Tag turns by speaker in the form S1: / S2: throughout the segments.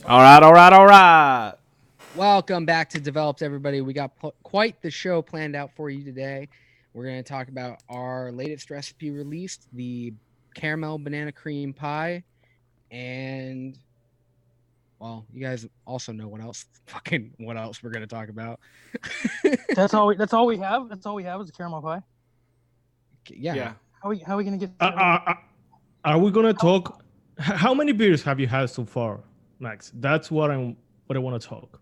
S1: All right, all right, all right.
S2: Welcome back to Developed, everybody. We got quite the show planned out for you today. We're going to talk about our latest recipe released, the caramel banana cream pie, and well, you guys also know what else we're going to talk about.
S3: That's all. That's all we have. That's all we have is a caramel pie.
S2: Yeah.
S3: How are we gonna get?
S4: Are we gonna talk? How many beers have you had so far, Max? That's what I want to talk.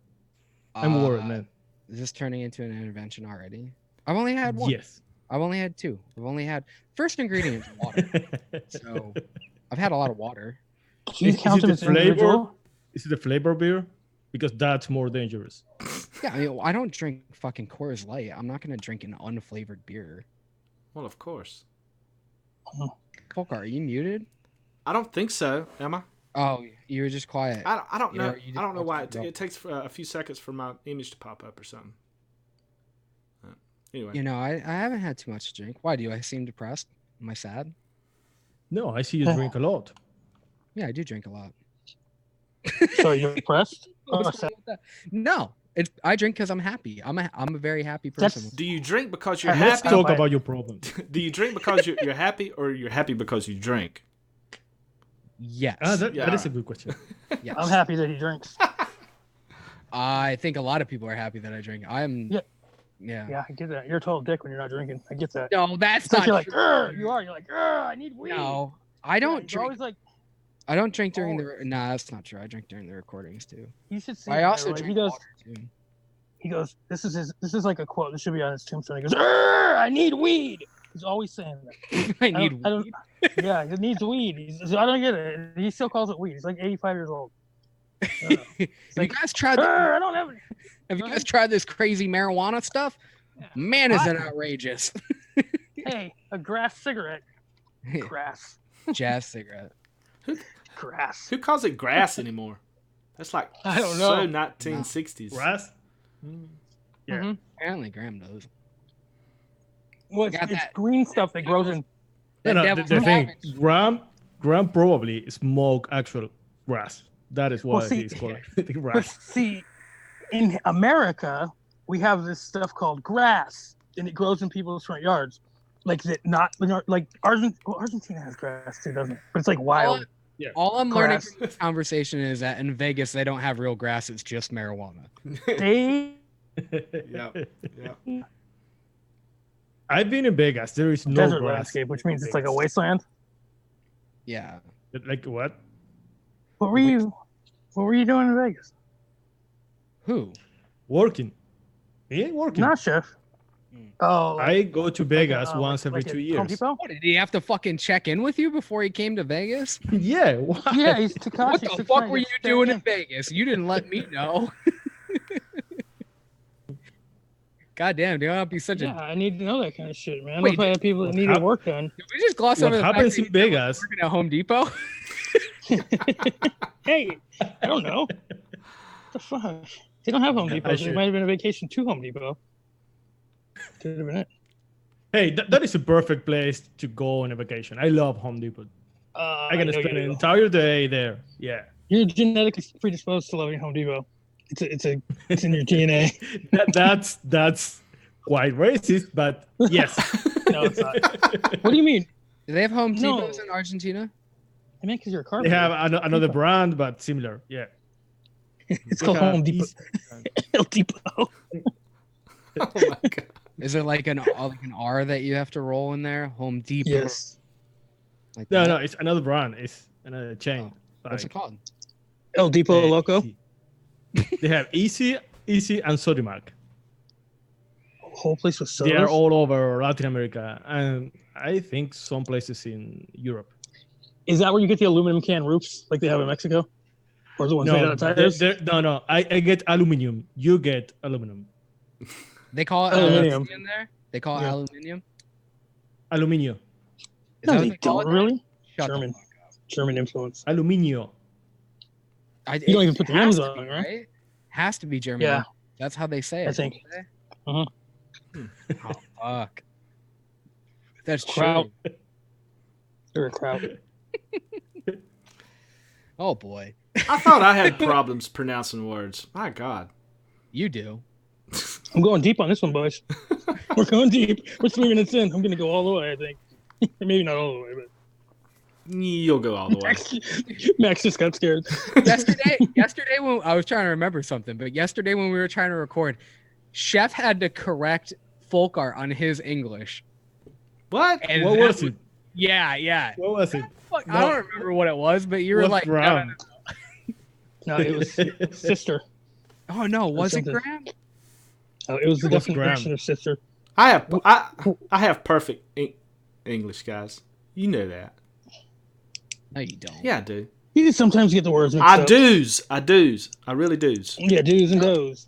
S4: I'm worried, man.
S2: Is this turning into an intervention already? I've only had one.
S4: Yes.
S2: I've only had two. I've only had first ingredient is water. So I've had a lot of water.
S3: Do you count them as individual?
S4: Is it the flavor beer? Because that's more dangerous.
S2: Yeah, I mean, I don't drink fucking Coors Light. I'm not gonna drink an unflavored beer.
S1: Well, of course.
S2: Folkart, are you muted?
S1: I don't think so, am I?
S2: Oh, you were just quiet.
S1: I don't know.
S2: You
S1: I don't know why
S2: just-
S1: it takes a few seconds for my image to pop up or something. Anyway.
S2: You know, I haven't had too much to drink. Why do I seem depressed? Am I sad?
S4: No, I see you drink a lot.
S2: Yeah, I do drink a lot.
S3: So you're depressed?
S2: No, I drink because I'm happy. I'm a very happy person.
S1: Do you drink because you're
S4: Let's
S1: happy?
S4: talk about your problem.
S1: Do you drink because you're happy, or you're happy because you drink?
S2: Yes.
S4: That is a good question.
S2: Yes.
S3: I'm happy that he drinks.
S2: I think a lot of people are happy that I drink. Yeah.
S3: Yeah, I get that. You're a total dick when you're not drinking. I get that.
S2: No, that's
S3: It's like
S2: not
S3: you're like,
S2: true.
S3: "Grr," you are. You're like, "Grr, I need weed.
S2: No, I don't
S3: You're
S2: drink.
S3: always like,
S2: I don't drink during the. Nah, that's not true. I drink during the recordings too.
S3: you should see.
S2: I
S3: him,
S2: also
S3: everybody.
S2: drink water too.
S3: He goes, this is like a quote. This should be on his tombstone. He goes, "Grr, I need weed." He's always saying that.
S2: I need
S3: I don't-
S2: weed.
S3: Yeah, he needs weed. I don't get it. He still calls it weed. He's like 85 years old. I don't know.
S2: Have you
S3: like,
S2: guys tried?
S3: "Grr, I don't have any."
S2: Have you guys tried this crazy marijuana stuff?
S3: Yeah.
S2: Man, is
S3: What?
S2: it outrageous!
S3: Hey, a grass cigarette. Grass.
S2: Jazz cigarette.
S3: Grass.
S1: Who calls it grass anymore? That's like
S3: I don't
S1: so
S3: know.
S1: 1960s.
S4: Grass? Yeah.
S3: Mhm.
S2: Apparently, Graham knows.
S3: Well,
S2: Got
S3: it's
S2: that.
S3: green stuff that grows in.
S2: That
S4: No,
S2: devil's
S4: the thing,
S2: cabbage.
S4: Graham probably smoke actual grass. That is why
S3: see-
S4: he's called the
S3: But
S4: grass.
S3: see, in America, we have this stuff called grass, and it grows in people's front yards. Like that, not like Argentina has grass too, doesn't it? But it's like wild.
S2: All I'm learning
S3: Grass.
S2: from this conversation is that in Vegas they don't have real grass; it's just marijuana.
S3: They
S1: Yeah. Yeah.
S4: I've been in Vegas. There is no
S3: desert
S4: grass.
S3: landscape, which means
S4: in
S3: it's like a
S4: Vegas.
S3: wasteland.
S2: Yeah.
S4: Like what?
S3: What were you doing in Vegas?
S2: Who?
S4: Working. Me working.
S3: Not chef. Oh,
S4: I go to Vegas
S3: like,
S4: once every
S3: like
S4: 2
S3: at
S4: years.
S3: Home Depot?
S2: What, did he have to fucking check in with you before he came to Vegas?
S4: Yeah. Why?
S3: Yeah, he's Takashi.
S2: What the fuck were you doing in Vegas? You didn't let me know. God damn, dude, I'll be such
S3: Yeah, I need to know that kind of shit, man.
S2: Wait,
S3: If I had people that
S4: what
S3: needed
S4: hap-
S3: work done.
S2: Did we just gloss
S4: What
S2: over the fact
S4: happens
S2: that
S4: in
S2: you never
S4: Vegas?
S2: working at Home Depot?
S3: Hey, I don't know. What the fuck? They don't have Home
S4: I
S3: Depot. They
S4: should-
S3: might have been a vacation to Home Depot. Could have been it.
S4: Hey, that is a perfect place to go on a vacation. I love Home Depot. I can
S3: know
S4: spend
S3: you
S4: an
S3: do.
S4: entire day there. Yeah.
S3: You're genetically predisposed to loving Home Depot. It's in your DNA.
S4: That's quite racist, but yes.
S3: No, it's not. What do you mean?
S2: Do they have Home
S3: No.
S2: Depots in Argentina?
S3: I mean, because you're a
S4: They
S3: carpenter.
S4: have another brand, but similar. Yeah.
S3: It's
S4: They
S3: called
S4: have
S3: Home Depot.
S4: easy-
S3: El Depot.
S1: Oh my god.
S2: Is it like an R that you have to roll in there? Home Depot.
S3: Yes.
S2: Like
S4: No,
S2: that?
S4: no, it's another brand. It's another chain.
S2: What's it
S4: Like,
S2: called?
S3: El Depot
S4: uh,
S3: Loco.
S4: Easy. They have Easy, and Sodimac.
S3: Whole place with
S4: They
S3: sodas.
S4: are all over Latin America, and I think some places in Europe.
S3: Is that where you get the aluminum can roofs like they have in Mexico? Or the ones made out of tires?
S4: No. I get aluminum. You get aluminum.
S2: They call it
S3: Aluminium.
S2: aluminium there? They call it
S3: Yeah.
S2: aluminium?
S4: Aluminio.
S2: Is
S3: No,
S2: that what
S3: they
S2: call
S3: don't
S2: it there?
S3: really.
S2: Shut the
S3: German.
S2: fuck up.
S3: German influence.
S4: Aluminio.
S2: You
S3: don't even put the M's on it, right?
S2: Has to be German.
S3: Yeah.
S2: That's how they say it.
S3: I think.
S2: don't they? Oh, fuck. That's
S3: Kraut.
S2: true.
S3: They're a crowd.
S2: Oh, boy.
S1: I thought I had problems pronouncing words. My God.
S2: You do.
S3: I'm going deep on this one, boys. We're going deep. We're 3 minutes in. I'm going to go all the way, I think. Maybe not all the way, but
S1: You'll go all the way.
S3: Max just got scared.
S2: Yesterday when I was trying to remember something, but yesterday when we were trying to record, Chef had to correct Folkart on his English.
S1: What?
S2: And
S4: What was it?
S2: Yeah.
S4: What was it?
S2: Fuck, I don't remember what it was, but you were
S4: What's
S2: like,
S4: Graham?
S3: No, it was sister.
S2: oh no, was it
S3: something.
S2: Graham?
S3: Oh, it was the
S4: What's
S3: definition of sister.
S1: I have perfect English, guys. You know that.
S2: No, you don't.
S1: Yeah, I do.
S3: You just sometimes get the words mixed
S1: I
S3: up.
S1: do's. I really do's.
S3: Yeah, do's and does.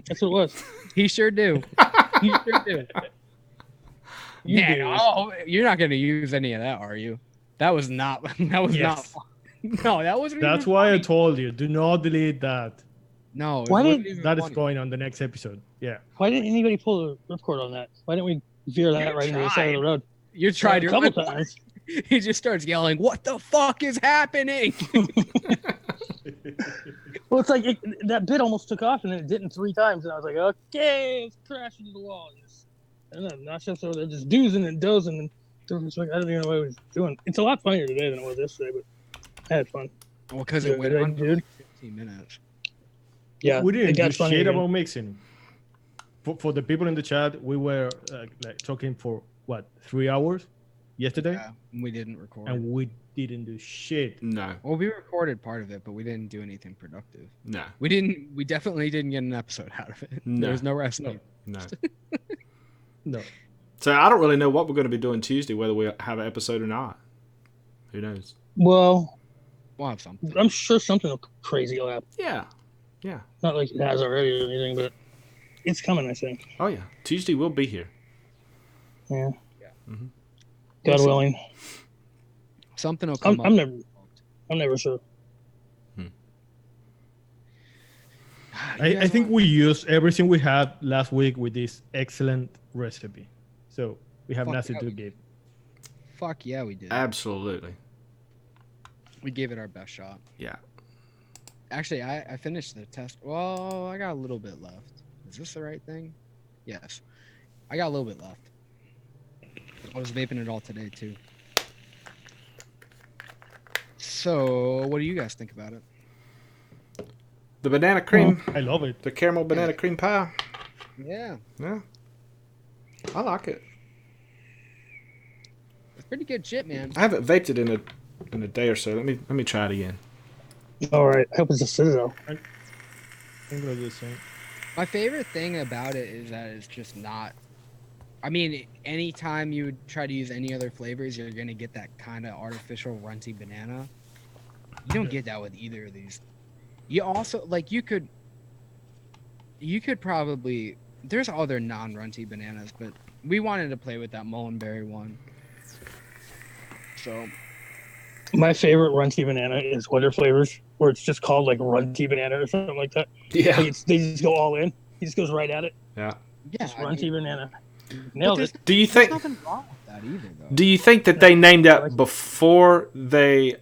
S3: That's what it was.
S2: He sure do. He sure do.
S3: You
S2: Yeah,
S3: do.
S2: oh, you're not going to use any of that, are you? That was not. That was not.
S3: Yes.
S2: Fun. No, that wasn't.
S4: That's
S2: even
S4: why I
S2: funny.
S4: told you, do not delete that.
S2: No, it
S3: Why
S2: wasn't
S3: did-
S2: even
S4: That is
S2: funny.
S4: going on the next episode. Yeah.
S3: Why didn't anybody pull the ripcord on that? Why didn't we veer that right into the side of the road?
S2: You tried
S3: A
S2: your
S3: couple times.
S2: He just starts yelling, "What the fuck is happening?"
S3: Well, it's like that bit almost took off and then it didn't 3 times, and I was like, okay, it's crashing into the wall. And then not just over there, just doozing and dozing, and it was like, I don't even know what I was doing. It's a lot funnier today than it was yesterday, but I had fun.
S2: Well, because
S3: Yeah,
S2: it went
S3: right,
S2: on for
S3: dude.
S2: 15 minutes.
S3: Yeah,
S4: We didn't
S3: it
S4: do
S3: got funny
S4: shit
S3: again.
S4: about mixing. For the people in the chat, we were like talking for what 3 hours yesterday,
S2: Yeah, we didn't record.
S4: and we didn't do shit.
S1: No.
S2: Well, we recorded part of it, but we didn't do anything productive.
S1: No.
S2: We definitely didn't get an episode out of it.
S1: No.
S2: There was no wrestling.
S1: No.
S4: No.
S1: So I don't really know what we're going to be doing Tuesday, whether we have an episode or not. Who knows?
S3: Well,
S2: We'll have something.
S3: I'm sure something crazy will happen.
S1: Yeah. Yeah.
S3: Not like it has already or anything, but it's coming, I think.
S1: Oh yeah. Tuesday we'll be here.
S3: Yeah.
S1: Mhm.
S3: God
S2: We'll see.
S3: willing.
S2: Something will come
S3: I'm
S2: up.
S3: never sure.
S4: I think we used everything we had last week with this excellent recipe, so we have
S2: Fuck
S4: nothing
S2: yeah,
S4: to
S2: we
S4: give.
S2: Fuck yeah, we did.
S1: Absolutely.
S2: We gave it our best shot.
S1: Yeah.
S2: Actually, I finished the test. Well, I got a little bit left. Is this the right thing? Yes. I got a little bit left. I was vaping it all today, too. So, what do you guys think about it?
S1: The banana cream,
S4: I love it.
S1: the caramel banana cream pie.
S2: Yeah.
S1: Yeah. I like it.
S2: It's pretty good shit, man.
S1: I haven't vaped it in a day or so. Let me try it again.
S3: All right. I hope it's a Citadel.
S4: I'm gonna do the same.
S2: My favorite thing about it is that it's just not. I mean, anytime you would try to use any other flavors, you're gonna get that kind of artificial runty banana. You don't get that with either of these. You also like you could probably there's other non-runty bananas, but we wanted to play with that mullenberry one. So
S3: My favorite runty banana is Wonder Flavors, where it's just called like runty banana or something like that.
S1: Yeah.
S3: Like they just go all in. He just goes right at it.
S1: Yeah.
S2: yeah,
S3: Just
S2: I
S3: runty
S2: mean,
S3: banana.
S2: but
S3: Nailed
S2: there's,
S3: it.
S1: Do you
S2: there's
S1: think
S2: nothing wrong with that either, though.
S1: Do you think that they named that before they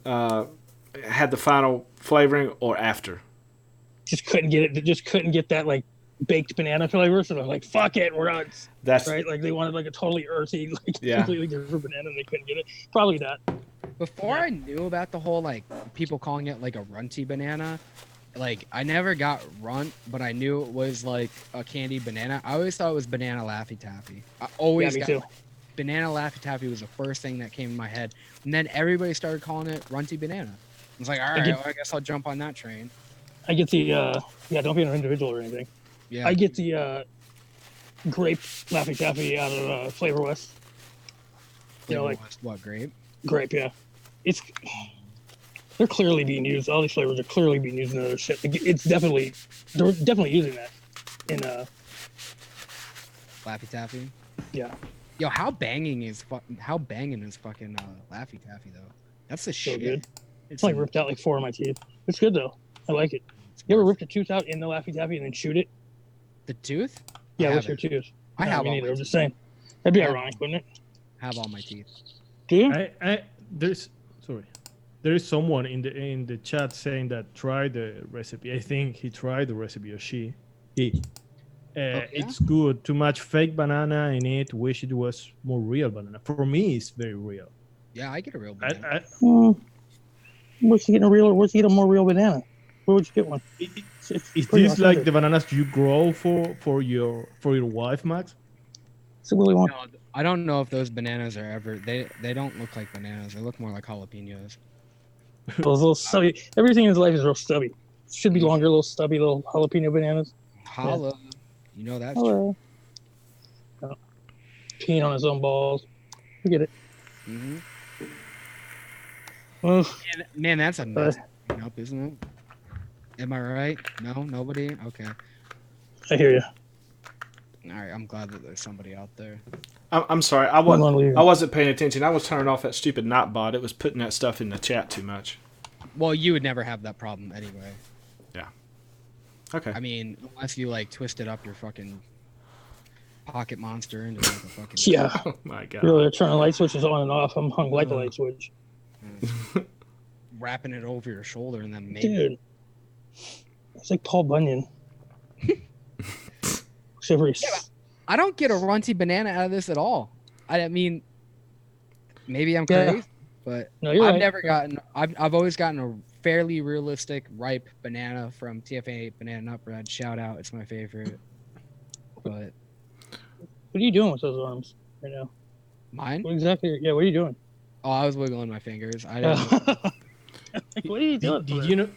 S1: had the final flavoring or after?
S3: Just couldn't get it. They just couldn't get that like baked banana flavor. So they're like, "Fuck it, we're on."
S1: That's
S3: Right? Like they wanted like a totally earthy, like
S1: Yeah.
S3: completely different banana, and they couldn't get it. Probably that.
S2: Before I knew about the whole like people calling it like a runty banana, like I never got runt, but I knew it was like a candied banana. I always thought it was banana Laffy Taffy. I always
S3: Yeah, me
S2: got
S3: too.
S2: banana Laffy Taffy was the first thing that came in my head, and then everybody started calling it runty banana. I was like, all right,
S3: get-
S2: well, I guess I'll jump on that train.
S3: I get the yeah. Don't be an individual or anything.
S2: Yeah,
S3: I get the grape Laffy Taffy out of Flavor West. You know, like
S2: what grape?
S3: grape, yeah. It's they're clearly being used. All these flavors are clearly being used in other shit. Like, it's definitely they're definitely using that in
S2: Laffy Taffy.
S3: yeah.
S2: Yo, how banging is fucking Laffy Taffy though? That's the
S3: So
S2: shit.
S3: good.
S2: It's
S3: It's like ripped out like 4 of my teeth. It's good though. I like it. You ever ripped a tooth out in the Laffy Taffy and then shoot it?
S2: the tooth.
S3: Yeah,
S2: I
S3: with your
S2: haven't.
S3: tooth.
S2: I
S3: No,
S2: have
S3: me
S2: all
S3: neither.
S2: my
S3: I'm just saying. That'd be
S2: I have-
S3: ironic, wouldn't it?
S2: Have all my teeth.
S3: Do you?
S4: I there's sorry. there is someone in the chat saying that tried the recipe. I think he tried the recipe, or she. He.
S2: yeah?
S4: It's good. Too much fake banana in it. Wish it was more real banana. For me, it's very real.
S2: Yeah, I get a real banana.
S3: Where's he getting where's he getting a more real banana? Where would you get one?
S4: Is
S3: pretty
S4: this like
S3: authentic.
S4: the bananas you grow for your wife, Max?
S3: So what do you want?
S2: No, I don't know if those bananas are ever. They don't look like bananas. They look more like jalapenos.
S3: Those little stubby. Everything in his life is real stubby. Should be longer, little stubby, little jalapeno bananas.
S2: Holla, you know that's
S3: Hello. Oh. Peeing on his own balls. I get it.
S2: true.
S3: Well,
S2: Man, that's a mess up, isn't it? Am I right? No, nobody. Okay.
S3: I hear you.
S2: All right. I'm glad that there's somebody out there.
S1: I'm sorry. I wasn't paying attention. I was turning off that stupid not bot. It was putting that stuff in the chat too much.
S2: Well, you would never have that problem anyway.
S1: Yeah. Okay.
S2: I mean, unless you like twisted up your fucking pocket monster into like a fucking.
S3: Yeah.
S1: Oh my god.
S3: Really, they're turning light switches on and off. I'm hung like a light switch.
S2: Wrapping it over your shoulder and then maybe.
S3: Dude. It's like Paul Bunyan. Shivery.
S2: Yeah, I don't get a runty banana out of this at all. I mean, maybe I'm crazy, but
S3: No, you're
S2: I've
S3: right.
S2: never gotten. I've always gotten a fairly realistic ripe banana from TFA Banana Nut Bread. Shout out, it's my favorite. But
S3: What are you doing with those arms right now?
S2: mine?
S3: What exactly? Yeah, what are you doing?
S2: Oh, I was wiggling my fingers. I didn't.
S3: What are you doing?
S4: Did you know?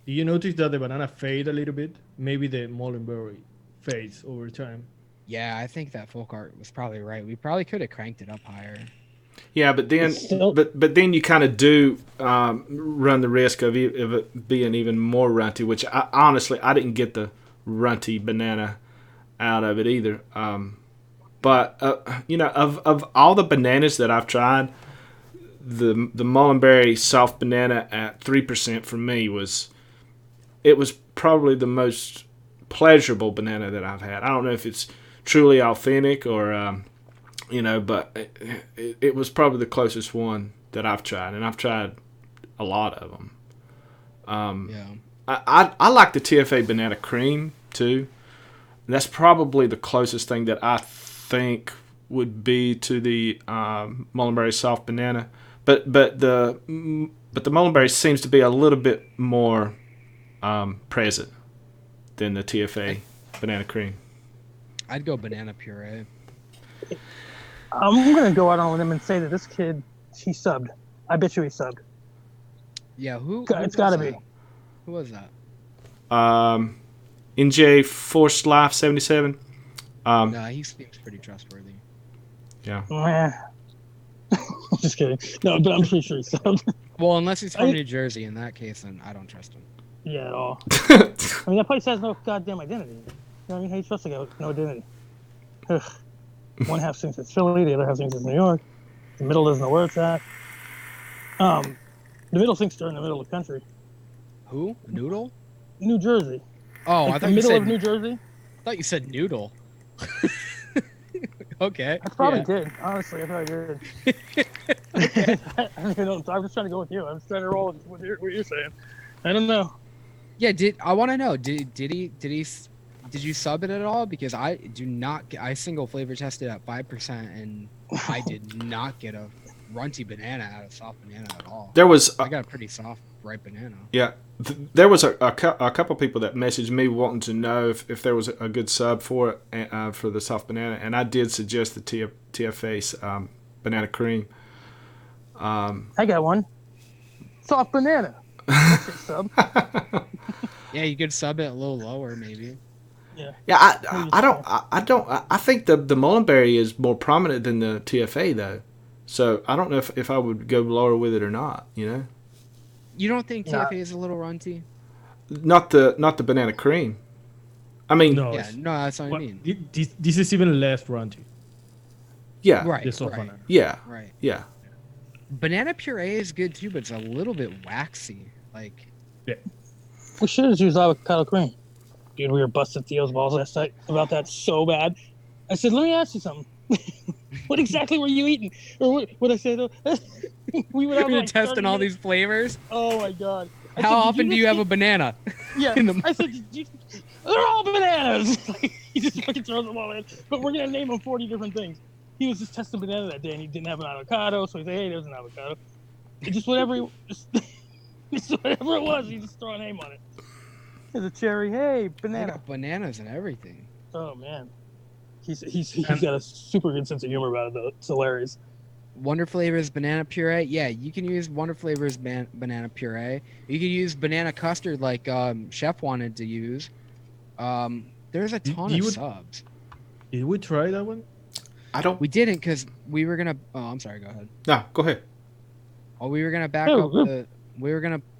S4: Did you notice that the banana fade a little bit? Maybe the mulberry fades over time.
S2: Yeah, I think that Folkart was probably right. We probably could have cranked it up higher.
S1: Yeah, but then, but then you kind of do run the risk of it being even more runty. Which honestly, I didn't get the runty banana out of it either. But you know, of all the bananas that I've tried, the Mullenberry soft banana at 3% for me was probably the most pleasurable banana that I've had. I don't know if it's truly authentic or you know, but it was probably the closest one that I've tried, and I've tried a lot of them.
S2: Yeah.
S1: I like the TFA banana cream too. That's probably the closest thing that I think would be to the Mullenberry soft banana. But the Mullenberry seems to be a little bit more present than the TFA banana cream.
S2: I'd go banana puree.
S3: I'm gonna go out on a limb and say that this kid, he subbed. I bet you he subbed.
S2: Yeah, who
S3: It's got to be.
S2: Who was that?
S1: NJ Forced Life 77.
S2: Nah, he seems pretty trustworthy.
S1: Yeah.
S3: I'm just kidding. No, but I'm pretty sure he subbed.
S2: Well, unless he's from New Jersey, in that case, then I don't trust him.
S3: Yeah, at all. I mean, that place has no goddamn identity. You know what I mean? How you trust a guy with no identity? Ugh. One half thinks it's Philly, the other half thinks it's New York. The middle doesn't know where it's at. The middle thinks they're in the middle of the country.
S2: Who? Noodle?
S3: New Jersey.
S2: Oh,
S3: Like
S2: I
S3: the
S2: thought you
S3: middle
S2: said.
S3: of New Jersey.
S2: I thought you said noodle. Okay.
S3: I probably did. Honestly, I probably did. I don't even know. I'm just trying to go with you. I'm just trying to roll with what you're saying. I don't know.
S2: Yeah. I want to know? Did you sub it at all? Because I do not. I single flavor tested at 5%, and I did not get a runty banana out of soft banana at all. I got a pretty soft, ripe banana.
S1: Yeah, there was a couple people that messaged me wanting to know if there was a good sub for it for the soft banana, and I did suggest the TFA's banana cream.
S3: I got one. Soft banana. Sub.
S2: Yeah, you could sub it a little lower, maybe.
S1: Yeah, I think the Mullenberry is more prominent than the TFA though, so I don't know if I would go lower with it or not. You know.
S2: You don't think TFA is a little runty?
S1: Not the banana cream. I mean,
S4: No,
S2: Yeah, no, that's what I mean.
S4: This is even less runty.
S1: yeah,
S2: Right,
S4: The soft
S2: right,
S4: banana.
S1: yeah,
S2: right.
S1: yeah.
S2: Banana puree is good too, but it's a little bit waxy. Like,
S3: We should have used avocado cream. Dude, we were busting Theo's balls last night about that so bad. I said, let me ask you something. What exactly were you eating? Or what I said? We went out
S2: You're
S3: like
S2: testing
S3: 30
S2: all
S3: minutes.
S2: these flavors.
S3: Oh my god! I
S2: How
S3: said, "Did
S2: often do you
S3: just
S2: have a
S3: eat-"
S2: banana?
S3: Yeah,
S2: in the
S3: I said, they're all bananas. He just fucking throws them all in. But we're gonna name them 40 different things. He was just testing banana that day, and he didn't have an avocado, so he said, "Hey, there's an avocado." And just whatever, just whatever it was, he just throw a name on it. There's a cherry. Hey,
S2: They
S3: banana.
S2: got bananas and everything.
S3: Oh man, he's got a super good sense of humor about it though. It's hilarious.
S2: Wonder Flavors banana puree. Yeah, you can use Wonder Flavors banana puree. You can use banana custard like Chef wanted to use. There's a ton of subs.
S4: Did we try that one?
S1: I don't.
S2: We didn't because we were gonna. Oh, I'm sorry. Go ahead.
S1: No, go ahead.
S2: Oh, we were gonna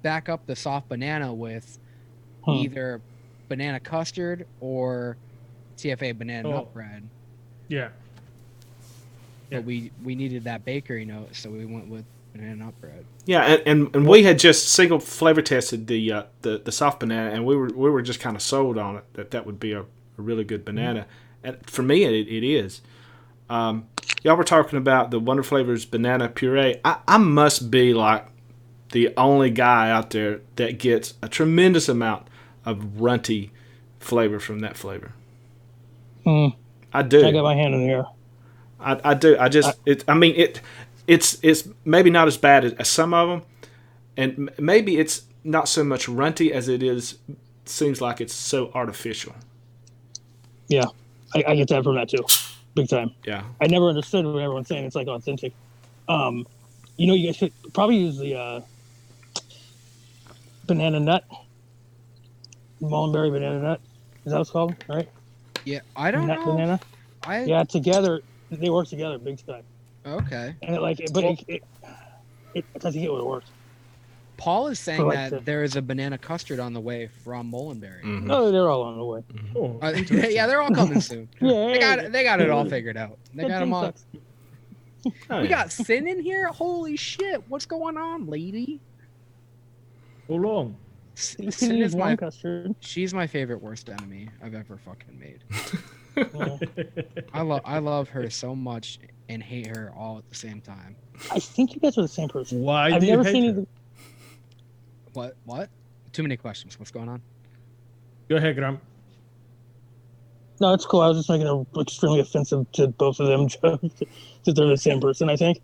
S2: back up the soft banana with either banana custard or TFA banana nut bread.
S4: Yeah.
S2: But we needed that bakery note, so we went with banana nut bread.
S1: Yeah, and we had just single flavor tested the soft banana, and we were just kind of sold on it that would be a really good banana. And for me, it is. Y'all were talking about the Wonder Flavors banana puree. I must be like the only guy out there that gets a tremendous amount of runty flavor from that flavor. I do.
S3: I got my hand in the air.
S1: I do. It's maybe not as bad as some of them, and maybe it's not so much runty as it is. Seems like it's so artificial.
S3: Yeah, I get that from that too, big time.
S1: Yeah,
S3: I never understood what everyone's saying. It's like authentic. You guys should probably use the banana nut, mulberry banana nut. Is that what it's called? Right?
S2: Yeah, I don't know.
S3: Banana. Yeah, together they work together big time.
S2: Okay.
S3: And I think it would have worked.
S2: Paul is saying that there is a banana custard on the way from Mullenberry.
S1: Mm-hmm.
S3: No, they're all on the way.
S4: Oh,
S2: Yeah, they're all coming soon.
S3: Yeah,
S2: they got it all figured out. They got them all. We got Sin in here. Holy shit! What's going on, lady?
S4: so long.
S2: Sin is
S3: one custard.
S2: She's my favorite worst enemy I've ever fucking made.
S3: Yeah.
S2: I love her so much and hate her all at the same time.
S3: I think you guys are the same person.
S4: Why
S3: I've
S4: do you
S3: never
S4: hate
S3: seen
S4: her?
S2: What? Too many questions. What's going on?
S4: Go ahead, Graham.
S3: No, it's cool. I was just making an extremely offensive to both of them jokes that they're the same person, I think.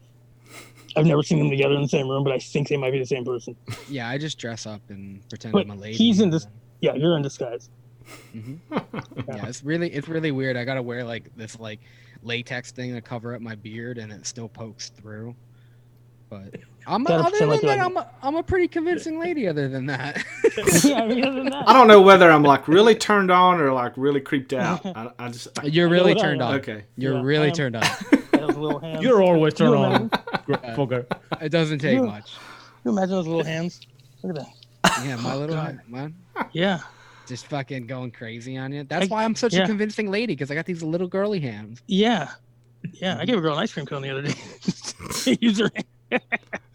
S3: I've never seen them together in the same room, but I think they might be the same person.
S2: Yeah, I just dress up and pretend
S3: But
S2: I'm a lady.
S3: he's in this. Yeah, you're in disguise.
S2: Mm-hmm. Yeah, it's really weird. I gotta wear like this latex thing to cover up my beard, and it still pokes through. But I'm a pretty convincing lady. Other than that,
S3: Yeah, other than that.
S1: I don't know whether I'm like really turned on or like really creeped out.
S2: You're really turned on.
S1: Okay,
S2: you're really turned on.
S3: Those little hands.
S4: You're always turned
S3: You
S4: on, fucker.
S2: It doesn't take much.
S3: You imagine those little hands? Look at that.
S2: Yeah, my little man.
S3: Yeah.
S2: Just fucking going crazy on you. That's why I'm such a convincing lady, because I got these little girly hands.
S3: Yeah. Yeah. I gave a girl an ice cream cone the other day. Use her hand.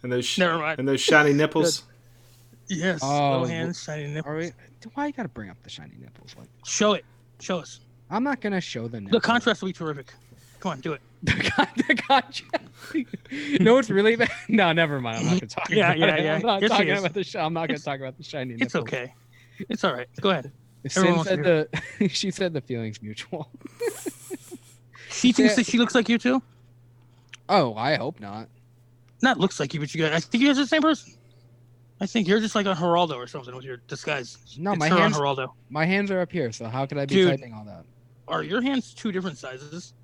S1: and those
S3: Never mind.
S1: and those shiny nipples.
S3: Yes.
S2: Oh,
S3: little hands, shiny nipples.
S2: Why you gotta bring up the shiny nipples? Like,
S3: show it. Show us.
S2: I'm not gonna show the nipples.
S3: The contrast will be terrific. Come on, do it.
S2: The contrast. No, it's really bad. No, never mind. I'm not gonna talk.
S3: Yeah.
S2: I'm not
S3: Yes,
S2: talking about the. I'm not gonna talk about the shiny nipples.
S3: It's okay. It's all right. Go ahead.
S2: Sin said she said the feeling's mutual.
S3: She thinks that she looks like you too?
S2: Oh, I hope not.
S3: Not looks like you, but you guys. I think you guys are the same person. I think you're just like on Geraldo or something with your disguise.
S2: No,
S3: it's
S2: my
S3: her
S2: hands.
S3: On Geraldo.
S2: My hands are up here, so how could I be
S3: Dude,
S2: typing all that?
S3: Are your hands two different sizes?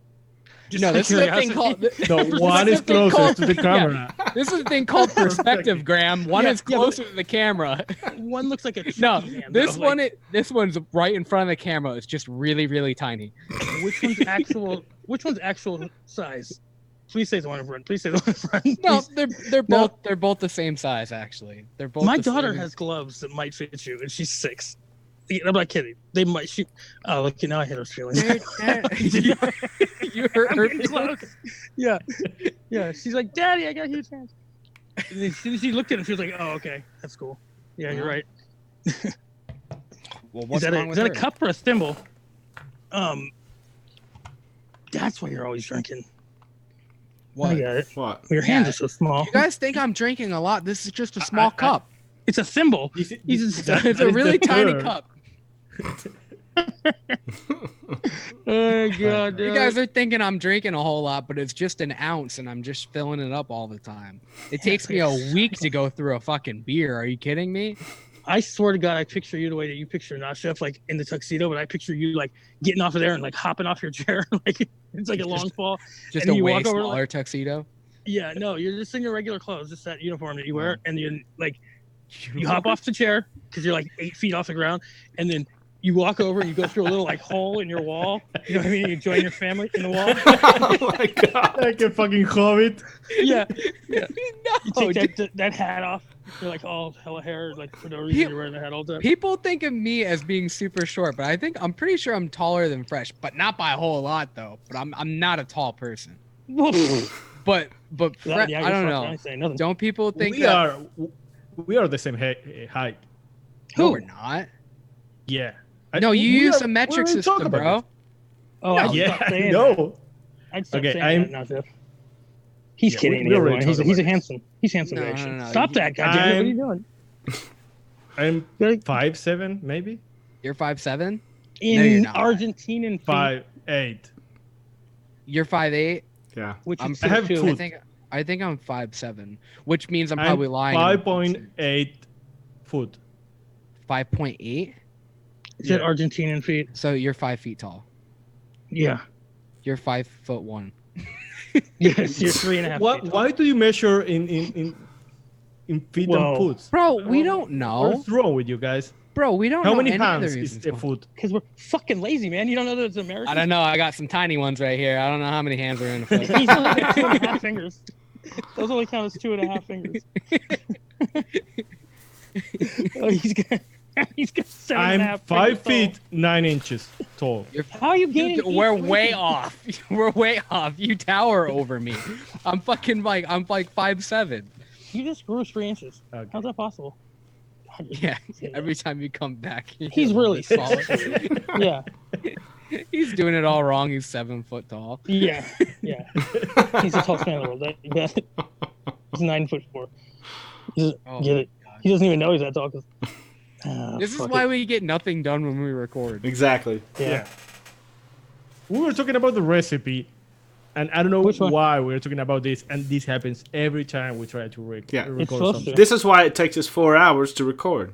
S2: No, this is a thing called.
S4: The one is closer to the camera.
S2: Yeah, this is a thing called perspective, Graham. One is closer to the camera.
S3: One looks like a
S2: hand, this one's right in front of the camera. It's just really, really tiny.
S3: Which one's actual? Which one's actual size? Please say the one in front. Please say the one in front.
S2: No, they're both the same size. Actually, they're both.
S3: My daughter has gloves that might fit you, and she's 6. I'm not kidding. They might. Oh, look! Now I hit her feelings.
S2: You hurt her feelings.
S3: Yeah. She's like, "Daddy, I got huge hands." And as soon as she looked at him, she was like, "Oh, okay, that's cool. Yeah, you're right."
S2: Well, what's
S3: is that a cup or a thimble? That's why you're always drinking.
S2: What?
S3: I got it.
S1: What?
S3: Your hands are so small.
S2: You guys think I'm drinking a lot? This is just a small cup.
S3: It's a thimble.
S2: It's a really tiny cup.
S3: Oh god,
S2: You guys are thinking I'm drinking a whole lot, but it's just an ounce, and I'm just filling it up all the time. It takes me a week to go through a fucking beer. Are you kidding me?
S3: I swear to God, I picture you the way that you picture not Chef, like in the tuxedo, but I picture you like getting off of there and like hopping off your chair, like it's like a long fall.
S2: Just
S3: and
S2: a
S3: you
S2: way
S3: walk over,
S2: smaller
S3: like,
S2: tuxedo.
S3: yeah, no, you're just in your regular clothes, just that uniform that you wear, and you like you hop off the chair because you're like 8 feet off the ground, and then you walk over and you go through a little like hole in your wall. You know what I mean? You join your family in the wall.
S1: Oh my god!
S4: Like a fucking hobbit.
S3: Yeah. Yeah.
S2: No,
S3: You take that hat off. You're like all hella hair, like for no reason you're wearing the hat all the time.
S2: people think of me as being super short, but I'm pretty sure I'm taller than Fresh, but not by a whole lot though. But I'm not a tall person. But
S3: Yeah,
S2: I don't know.
S3: I ain't saying nothing.
S2: Don't people think
S4: We are the same height.
S2: No,
S3: Who?
S2: we're not.
S4: Yeah.
S2: No, you use a
S4: a
S2: metric system, bro.
S3: Oh,
S2: No.
S3: I'd
S4: Yeah,
S3: stop
S4: I
S3: saying
S4: know.
S3: that. I'd stop
S4: Okay,
S3: saying that now, Jeff. He's
S4: Yeah,
S3: kidding.
S4: we already
S3: everyone. He's
S4: talked
S3: a
S4: about
S3: handsome. He's handsome.
S2: No,
S3: Asian.
S2: no, no.
S3: Stop that, goddamn! What are you doing?
S4: I'm
S3: You're
S4: 5'7", maybe
S2: You're 5'7".
S3: in
S2: No, you're not.
S3: Argentinian feet,
S4: 5'8".
S2: You're 5'8".
S1: Yeah.
S3: which
S2: I'm
S3: is
S4: I have
S3: 6'2".
S4: foot.
S2: I think I'm 5'7", which means I'm
S4: I'm
S2: probably lying.
S4: 5.8 foot.
S2: 5.8.
S3: It's at
S4: Yeah.
S3: Argentinian feet.
S2: So you're 5 feet tall.
S3: Yeah.
S2: You're 5'1".
S3: Yes, you're 3.5 feet.
S4: Why do you measure in feet
S3: Whoa.
S4: and foot?
S2: Bro, we don't
S4: What's
S2: know.
S4: wrong with you guys?
S2: Bro, we don't
S4: How
S2: know
S4: many
S2: any of the
S4: hands is
S2: reasons
S4: a
S2: why.
S4: foot?
S3: Because we're fucking lazy, man. You don't know that it's American.
S2: I don't know. I got some tiny ones right here. I don't know how many hands are in a foot.
S3: He's only got 2.5 fingers. Those only count as 2.5 fingers. Oh, he's got 7.5
S4: I'm
S3: fingers
S4: 5
S3: tall.
S4: feet 9 inches tall.
S3: How are you gaining?
S2: We're
S3: each
S2: way
S3: weight?
S2: off. We're way off. You tower over me. I'm like 5'7".
S3: You just grew 3 inches.
S4: Okay.
S3: How's that possible? God,
S2: Yeah. Every time you come back,
S3: He's really
S2: small.
S3: Yeah,
S2: He's doing it all wrong. He's 7 foot tall.
S3: yeah, yeah. He's the tallest man in the world. You bet. He's 9'4". He's,
S2: Oh
S3: get it?
S2: my God.
S3: He doesn't even know he's that tall.
S2: This is why we get nothing done when we record.
S1: Exactly.
S3: Yeah.
S4: We were talking about the recipe, and I don't know
S3: Which one?
S4: why we were talking about this, and this happens every time we try to
S1: Yeah.
S4: record
S3: It's supposed
S4: something.
S3: to.
S1: This is why it takes us 4 hours to record.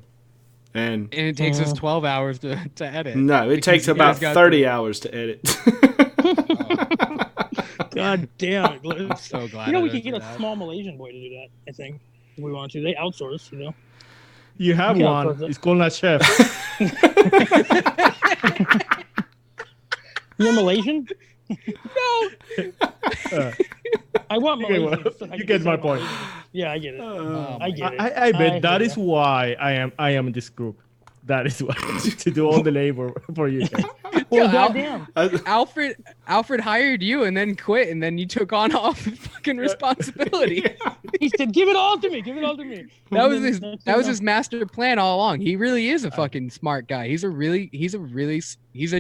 S1: And
S2: And it takes us 12 hours to edit.
S1: no, it
S2: Because
S1: takes
S2: you
S1: about
S2: guys got
S1: 30
S2: to-
S1: hours to edit.
S3: God damn it.
S2: I'm so glad.
S3: You know,
S2: I
S3: we
S2: don't
S3: could get
S2: do
S3: a
S2: that.
S3: small Malaysian boy to do that, I think, if we want to. They outsource, you know.
S4: You have
S3: Yeah,
S4: one.
S3: of course.
S4: It's called a chef.
S3: You're Malaysian?
S2: No.
S4: Uh,
S3: I want
S4: You get
S3: Malaysian.
S4: what-
S3: so I
S4: you
S3: can
S4: get
S3: say
S4: my point.
S3: Malaysian. Yeah, I get it.
S2: Oh
S3: I
S2: my
S3: get it.
S4: I bet that
S3: hear
S4: is
S3: ya.
S4: why I am in this group. That is why to do all the labor for you guys.
S3: Well,
S2: Al-
S3: goddamn.
S2: Alfred hired you and then quit, and then you took on all the fucking responsibility.
S3: He said, "Give it all to me. Give it all to me."
S2: That
S3: And
S2: was
S3: then
S2: his.
S3: next
S2: That
S3: thing
S2: was
S3: you
S2: his master plan all along. He really is a fucking smart guy. He's a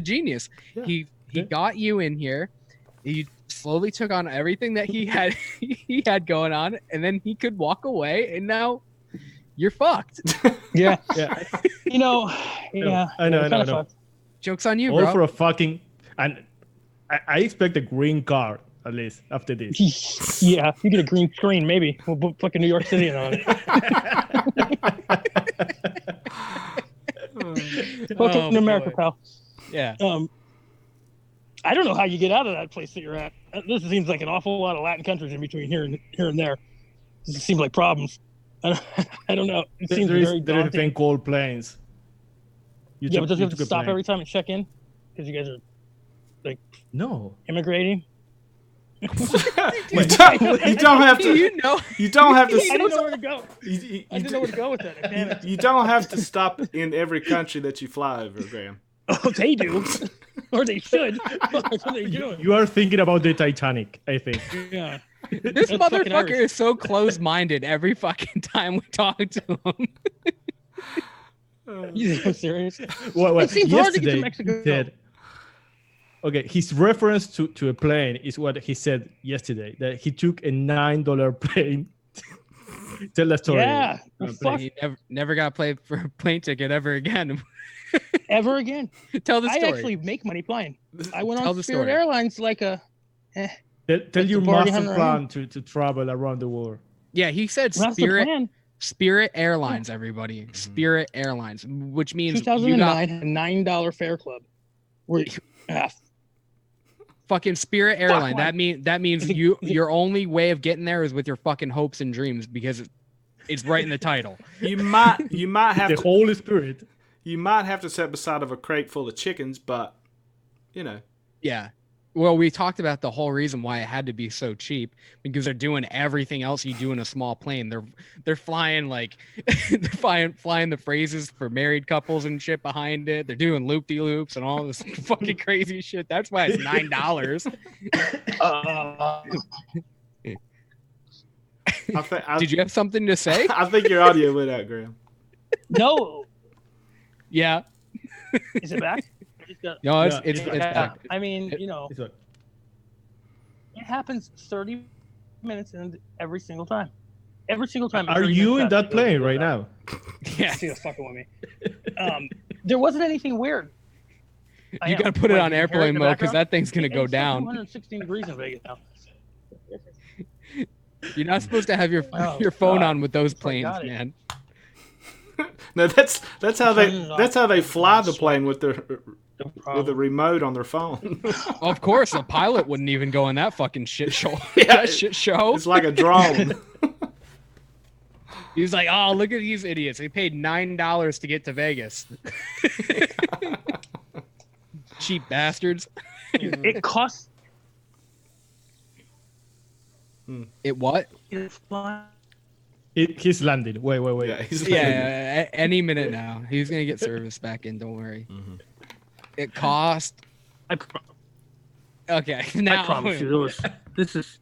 S2: genius.
S4: Yeah.
S2: He
S4: Yeah.
S2: got you in here. He slowly took on everything that he had he had going on, and then he could walk away, and now you're fucked.
S3: know. Yeah,
S4: Yeah,
S3: you know, yeah.
S4: I know,
S3: it
S4: I know,
S3: kinda
S4: I know.
S3: sucks.
S2: Joke's on you,
S4: all
S2: bro.
S4: for a fucking. And I expect a green card at least after this.
S3: Yeah, you get a green screen, maybe. We'll put fucking New York City in on it. Welcome
S2: Oh,
S3: to America,
S2: boy.
S3: pal.
S2: Yeah.
S3: I don't know how you get out of that place that you're at. This seems like an awful lot of Latin countries in between here and there. This seems like problems. I don't know. It seems
S4: There is
S3: very
S4: there is a
S3: daunting.
S4: thing called planes.
S3: Yeah, but does
S4: you
S3: it have to
S4: took a
S3: stop
S4: plane.
S3: every time and check in? Because you guys are
S4: No.
S3: immigrating?
S1: you don't have
S2: Do
S1: to.
S2: you know?
S1: You don't have to.
S3: I didn't know where to go.
S1: You,
S3: I didn't know where to go with that. I panicked.
S1: you don't have to stop in every country that you fly over, Graham.
S3: Oh, they do. Or they should. That's what they're doing.
S4: You are thinking about the Titanic, I think.
S3: Yeah.
S2: This
S3: That's fucking
S2: motherfucker
S3: Irish.
S2: is so close-minded every fucking time we talk to him.
S3: You so serious?
S4: What,
S3: It seems hard to get to
S4: yesterday
S3: Mexico.
S4: he said, Okay, his reference to a plane is what he said yesterday, that he took a $9 plane. Tell that story.
S3: Yeah. Well, fuck.
S2: He never got paid for a plane ticket ever again.
S3: Ever again.
S2: Tell the story.
S3: I actually make money flying. I went
S2: Tell
S3: on
S2: the
S3: Spirit
S2: story.
S3: Airlines like a...
S4: Tell your
S3: bargain
S4: master
S3: hunter
S4: plan to travel around the world.
S2: Yeah, he said
S3: That's the plan.
S2: Spirit Airlines, everybody. Spirit Airlines, which means
S3: 2009 had a $9 fare club. Where
S2: fucking Spirit Airline.
S3: Fuck,
S2: That means your only way of getting there is with your fucking hopes and dreams, because it's right in the title.
S1: You might have
S4: The
S1: to,
S4: Holy Spirit.
S1: you might have to sit beside of a crate full of chickens, but you know.
S2: Yeah. Well, we talked about the whole reason why it had to be so cheap, because they're doing everything else you do in a small plane. They're flying like they're flying the phrases for married couples and shit behind it. They're doing loop-de-loops and all this fucking crazy shit. That's why it's $9. Did you have something to say?
S1: I think your audio went out, Graham.
S3: No.
S2: Yeah.
S3: Is it back?
S2: No, it's back.
S3: I mean, it happens 30 minutes in every single time. Every single time.
S4: Are you in that plane right now?
S2: Yeah.
S3: See what's fucking with me. There wasn't anything weird.
S2: You got to put it on airplane mode, because that thing's gonna go down.
S3: 216 degrees in Vegas now.
S2: You're not supposed to have your phone on with those planes, man.
S1: No, that's how they fly the plane with the remote on their phone.
S2: Of course, a pilot wouldn't even go in that fucking shit show. That shit show.
S1: It's like a drone.
S2: He's like, oh, look at these idiots. They paid $9 to get to Vegas. Cheap bastards.
S3: It costs.
S2: It what?
S4: He's landed. Wait.
S2: Yeah, any minute now. He's gonna get service back in. Don't worry. Mm-hmm. It cost. Okay, now
S3: I promise you, this is.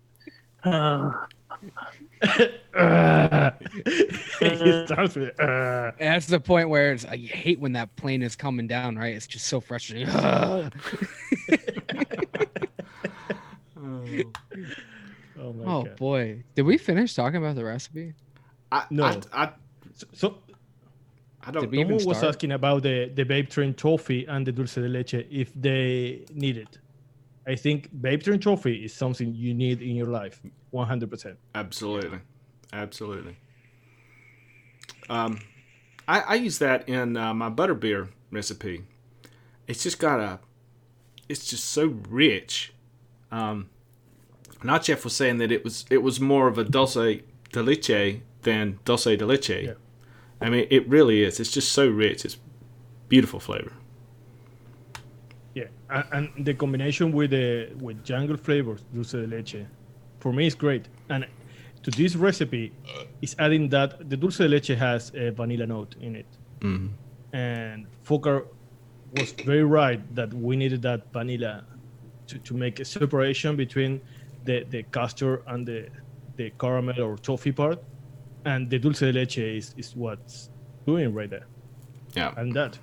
S2: It starts with. That's the point where it's. I hate when that plane is coming down. Right? It's just so frustrating. Oh boy! Did we finish talking about the recipe?
S4: No. I don't. Someone was asking about the Vape Train Trophy and the Dulce de Leche if they need it. I think Vape Train Trophy is something you need in your life, 100%.
S1: Absolutely. I use that in my butterbeer recipe. It's just it's just so rich. Not Chef was saying that it was more of a dulce de leche than dulce de leche. Yeah. I mean, it really is. It's just so rich. It's beautiful flavor.
S4: Yeah, and the combination with jungle flavors, dulce de leche, for me is great. And to this recipe, is adding that the dulce de leche has a vanilla note in it. Mm-hmm. And Folkart was very right that we needed that vanilla to make a separation between the custard and the caramel or toffee part, and the dulce de leche is what's doing right there.
S1: Yeah,
S4: and that.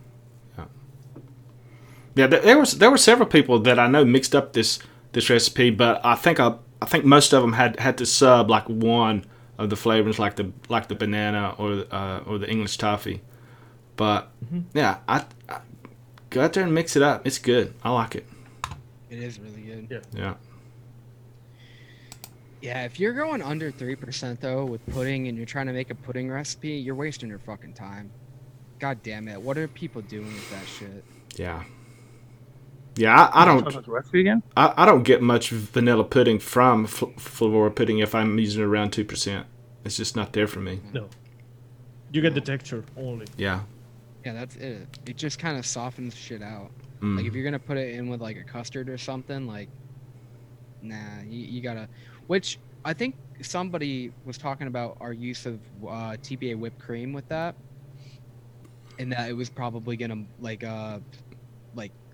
S1: Yeah, there were several people that I know mixed up this recipe, but I think most of them had to sub like one of the flavors, like the banana or the English toffee. But yeah, I go out there and mix it up. It's good. I like it.
S2: It is really good.
S1: Yeah.
S2: Yeah, if you're going under 3% though with pudding and you're trying to make a pudding recipe, you're wasting your fucking time. God damn it! What are people doing with that shit?
S1: Yeah. Yeah, I don't.
S3: Recipe again?
S1: I don't get much vanilla pudding from Flavora pudding if I'm using around 2%. It's just not there for me.
S4: No. You get the texture only.
S1: Yeah.
S2: Yeah, that's it. It just kind of softens shit out. Like if you're gonna put it in with like a custard or something, like, nah, you gotta. Which I think somebody was talking about our use of TBA whipped cream with that, and that it was probably gonna like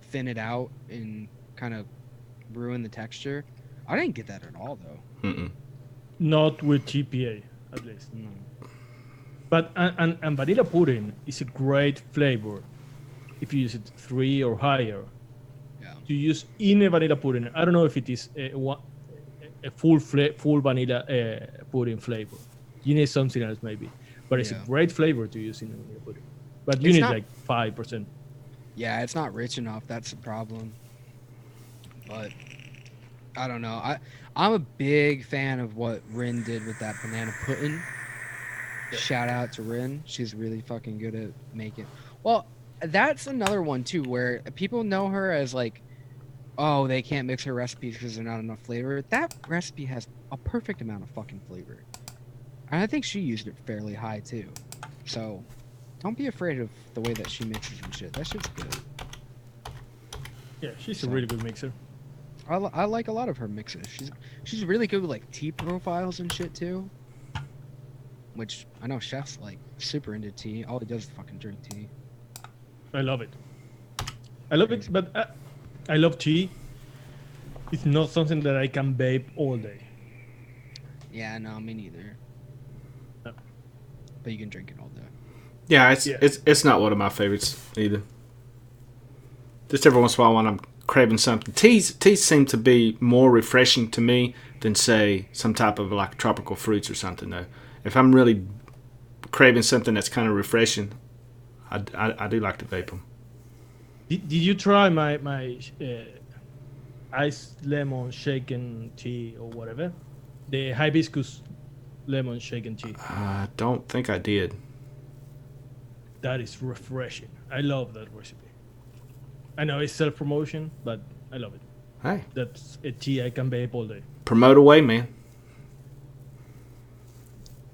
S2: thin it out and kind of ruin the texture. I didn't get that at all though.
S1: Mm-mm.
S4: Not with TPA, at least. No. But and vanilla pudding is a great flavor if you use it 3 or higher.
S2: Yeah.
S4: to use in a vanilla pudding. I don't know if it is a full vanilla pudding flavor. You need something else maybe, but it's a great flavor to use in a vanilla pudding. But you need like 5%.
S2: Yeah, it's not rich enough. That's the problem. But I don't know. I'm a big fan of what Rin did with that banana pudding. Shout out to Rin. She's really fucking good at making. Well, that's another one too, where people know her as like, oh, they can't mix her recipes because there's not enough flavor. That recipe has a perfect amount of fucking flavor, and I think she used it fairly high too. So, don't be afraid of the way that she mixes and shit. That shit's good.
S4: Yeah, she's a really good mixer.
S2: I like a lot of her mixes. She's really good with like tea profiles and shit too. Which I know chefs like super into tea. All he does is fucking drink tea.
S4: I love it. I love it, but I love tea. It's not something that I can vape all day.
S2: Yeah, no, me neither.
S4: No.
S2: But you can drink it all day.
S1: Yeah, it's not one of my favorites either. Just every once in a while when I'm craving something. Teas seem to be more refreshing to me than, say, some type of like tropical fruits or something, though. If I'm really craving something that's kind of refreshing, I do like to vape them.
S4: Did you try my iced lemon shaken tea or whatever? The hibiscus lemon shaken tea.
S1: I don't think I did.
S4: That is refreshing. I love that recipe. I know it's self-promotion, but I love it.
S1: Hey.
S4: That's a tea I can vape all day.
S1: Promote away, man.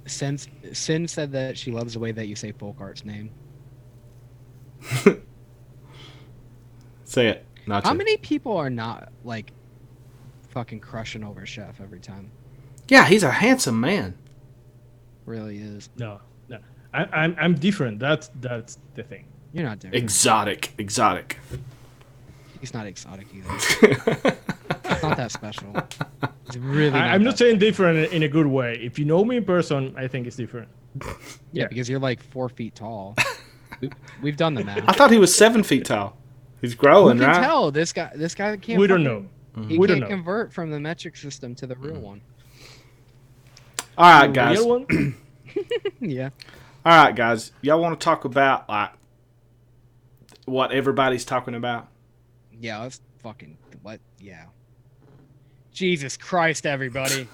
S2: Sin said that she loves the way that you say Folkart's name.
S1: Say it. Not
S2: How
S1: you.
S2: many people are not like fucking crushing over Chef every time?
S1: Yeah, he's a handsome man.
S2: Really is.
S4: No. I'm different. That's the thing.
S2: You're not different.
S1: Exotic.
S2: He's not exotic either. It's not that special. It's really.
S4: I'm not saying different in a good way. If you know me in person, I think it's different.
S2: Yeah, because you're like 4 feet tall. We've done the math.
S1: I thought he was 7 feet tall. He's growing,
S2: Who can
S1: right?
S2: tell? This guy can't.
S4: We don't know.
S2: He
S4: We don't
S2: can't
S4: know.
S2: convert from the metric system to the real one.
S1: All right,
S4: The
S1: guys.
S4: real one?
S2: Yeah.
S1: All right, guys. Y'all want to talk about like what everybody's talking about?
S2: Yeah, let's fucking what? Yeah. Jesus Christ, everybody!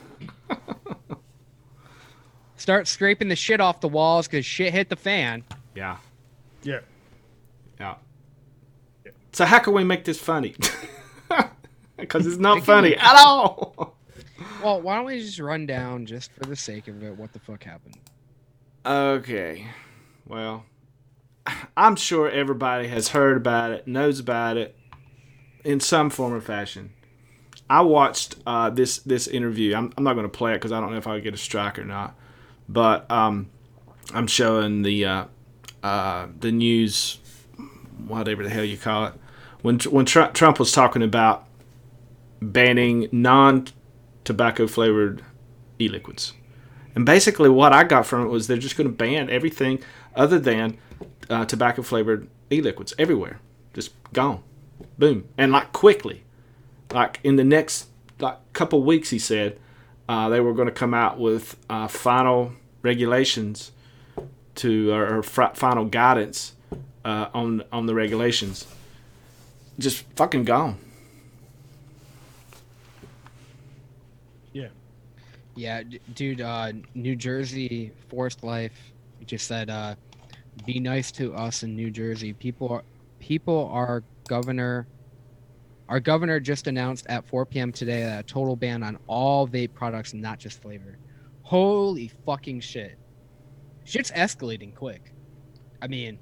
S2: Start scraping the shit off the walls because shit hit the fan.
S1: Yeah.
S4: Yeah.
S1: So how can we make this funny? Because it's not funny at all.
S2: Well, why don't we just run down, just for the sake of it, what the fuck happened?
S1: Okay. Well, I'm sure everybody has heard about it, knows about it in some form or fashion. I watched this interview. I'm not going to play it because I don't know if I'll get a strike or not. But I'm showing the news, whatever the hell you call it, when Trump was talking about banning non-tobacco flavored e-liquids. And basically what I got from it was they're just going to ban everything other than tobacco flavored e-liquids everywhere. Just gone. Boom. And like quickly. Like in the next couple weeks, he said, they were going to come out with final regulations or final guidance on the regulations. Just fucking gone.
S4: Yeah.
S2: Yeah, dude, New Jersey Forest Life just said, be nice to us in New Jersey. Our governor just announced at 4 p.m. today a total ban on all vape products, not just flavor. Holy fucking shit. Shit's escalating quick. I mean...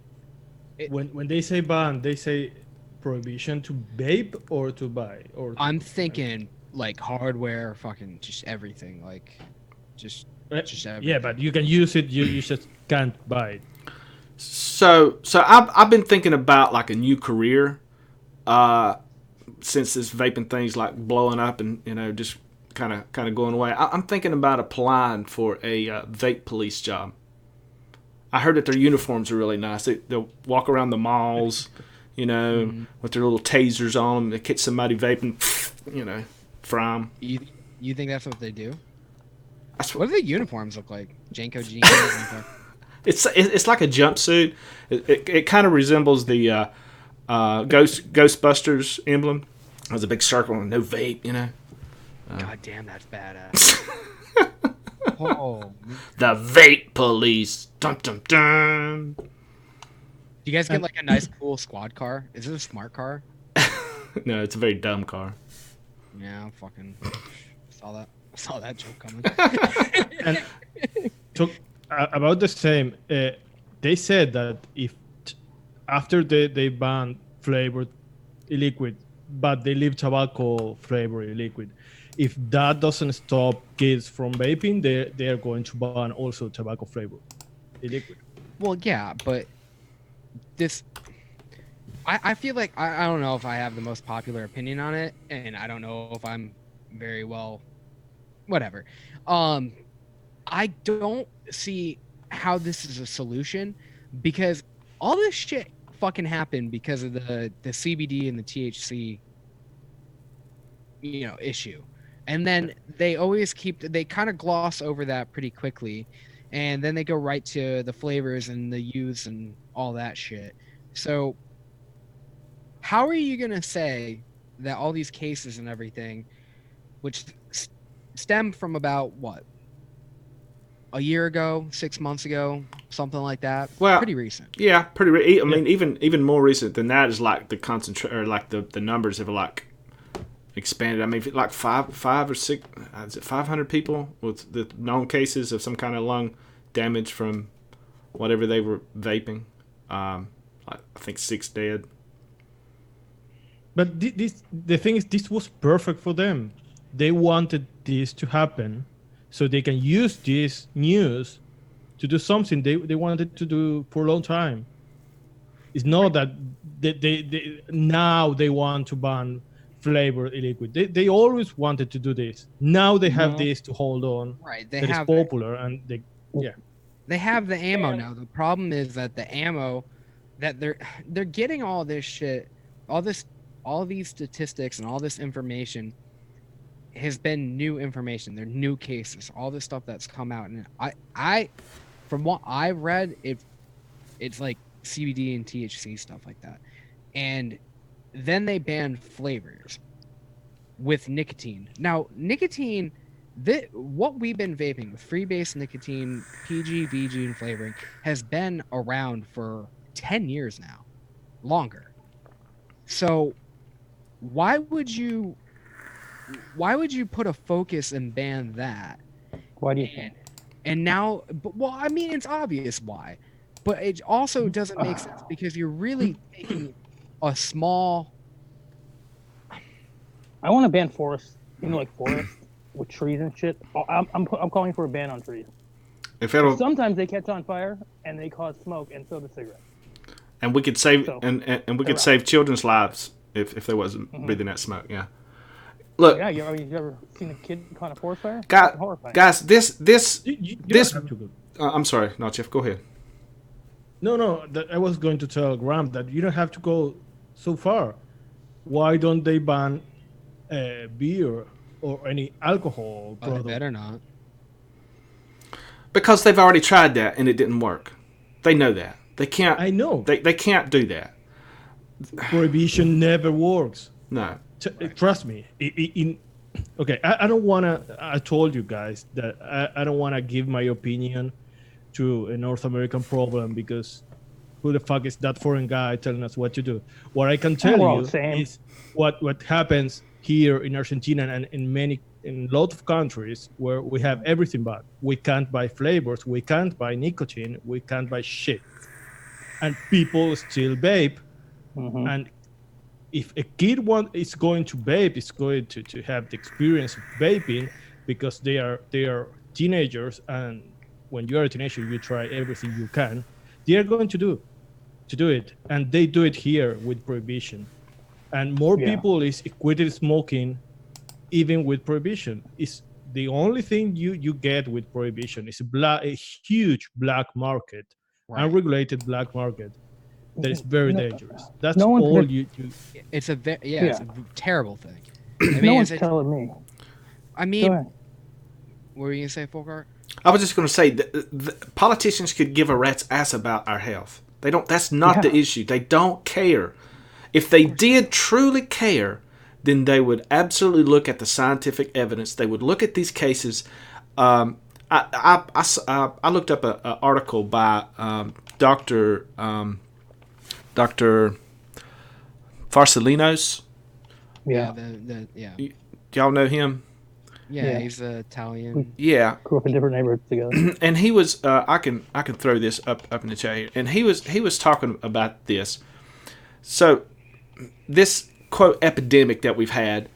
S4: When they say ban, they say prohibition to vape or to buy?
S2: I'm thinking like hardware, fucking just everything. Like, just everything.
S4: Yeah, but you can use it, you just can't buy it.
S1: So I've been thinking about like a new career since this vaping thing's like blowing up and just kind of going away. I'm thinking about applying for a vape police job. I heard that their uniforms are really nice. They'll walk around the malls, with their little tasers on them. They catch somebody vaping, fry 'em.
S2: You think that's what they do?
S1: That's
S2: What do the uniforms look like? Janko jeans.
S1: It's like a jumpsuit. It kind of resembles the Ghostbusters emblem. It was a big circle and no vape,
S2: God damn, that's badass. Oh,
S1: the vape police. Dun dun dun.
S2: Do you guys get like a nice, cool squad car? Is it a smart car?
S1: No, it's a very dumb car.
S2: Yeah, I fucking saw that joke coming.
S4: And about the same, they said that if after they banned flavored liquid, but they leave tobacco flavored liquid, if that doesn't stop kids from vaping, they are going to ban also tobacco flavored liquid.
S2: Well, yeah, but I feel like I don't know if I have the most popular opinion on it, and I don't know if I'm very well, whatever. I don't see how this is a solution, because all this shit fucking happened because of the CBD and the THC issue. And then they kind of gloss over that pretty quickly, and then they go right to the flavors and the use and all that shit. So how are you going to say that all these cases and everything, which stem from about what, a year ago, 6 months ago, something like that?
S1: Well,
S2: pretty recent.
S1: Yeah, I mean, even more recent than that is like the the numbers have like expanded. I mean, like five or six, is it 500 people with the known cases of some kind of lung damage from whatever they were vaping. I think 6 dead.
S4: But the thing is, this was perfect for them. They wanted this to happen so they can use this news to do something they wanted to do for a long time. It's not that they now they want to ban flavored liquid. They always wanted to do this. Now they have this to hold on.
S2: Right.
S4: That is popular, and
S2: they have the ammo now. The problem is that the ammo that they're getting all this shit, all these statistics and all this information has been new information. They're new cases, all this stuff that's come out. And I from what I've read, it's like CBD and THC stuff like that. And then they banned flavors with nicotine. Now, nicotine, what we've been vaping with freebase nicotine, PG, VG, and flavoring has been around for 10 years now, longer. So why would you put a focus and ban that?
S3: Why do you think?
S2: And now, well, I mean, it's obvious why, but it also doesn't make sense because you're really taking a small.
S3: I want to ban forests, like forests with trees and shit. I'm calling for a ban on trees. Sometimes they catch on fire and they cause smoke, and so do cigarettes.
S1: And we could save and we could save children's lives if there wasn't breathing that smoke. Yeah. Look.
S3: Yeah, you ever seen a kid caught a forest fire?
S1: Guys, this.
S4: I'm
S1: sorry, no, Jeff, go ahead.
S4: No, I was going to tell Graham that you don't have to go so far. Why don't they ban beer or any alcohol product?
S2: They better not.
S1: Because they've already tried that and it didn't work. They know that. They can't.
S4: I know.
S1: They can't do that.
S4: Prohibition never works.
S1: No.
S4: Trust me. Okay, I don't want to. I told you guys that I don't want to give my opinion to a North American problem, because who the fuck is that foreign guy telling us what to do? What I can tell you is what happens here in Argentina and in a lot of countries where we have everything bad. We can't buy flavors, we can't buy nicotine, we can't buy shit, and people still vape. And if a kid is going to vape, is going to have the experience of vaping, because they are teenagers, and when you are a teenager, you try everything you can. They are going to do it, and they do it here with prohibition. And more people is quitting smoking, even with prohibition. Is the only thing you get with prohibition is a huge black market, unregulated black market. that is very dangerous. That's
S3: no one's
S4: all
S3: gonna-
S4: you.
S2: It's a
S3: Yeah.
S2: it's a terrible thing. I mean,
S3: no one's
S2: it's
S3: telling me.
S2: I
S3: Go
S2: mean,
S3: ahead.
S2: what were you gonna say, Folkart?
S1: I was just going to say that politicians could give a rat's ass about our health. They don't. That's not the issue. They don't care. If they did truly care, then they would absolutely look at the scientific evidence. They would look at these cases. I looked up an article by Dr. Farsalinos.
S3: Yeah.
S2: Yeah.
S1: Y'all know him?
S2: Yeah, he's Italian.
S1: Yeah.
S3: Grew up in different neighborhoods together.
S1: And he was I can throw this up in the chat here. And he was talking about this. So this quote epidemic that we've had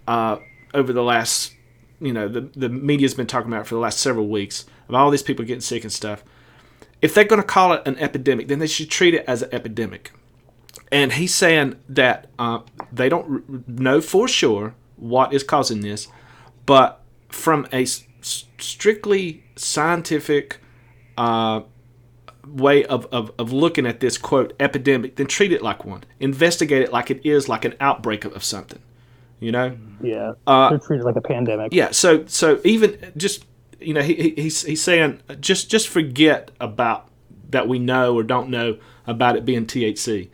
S1: over the last, the media's been talking about it for the last several weeks of all these people getting sick and stuff. If they're going to call it an epidemic, then they should treat it as an epidemic. And he's saying that they don't know for sure what is causing this, but from a strictly scientific way of looking at this, quote, epidemic, then treat it like one. Investigate it like it is like an outbreak of something,
S3: Yeah. They're treated like a pandemic.
S1: Yeah, so even just, he's saying just forget about that we know or don't know about it being THC.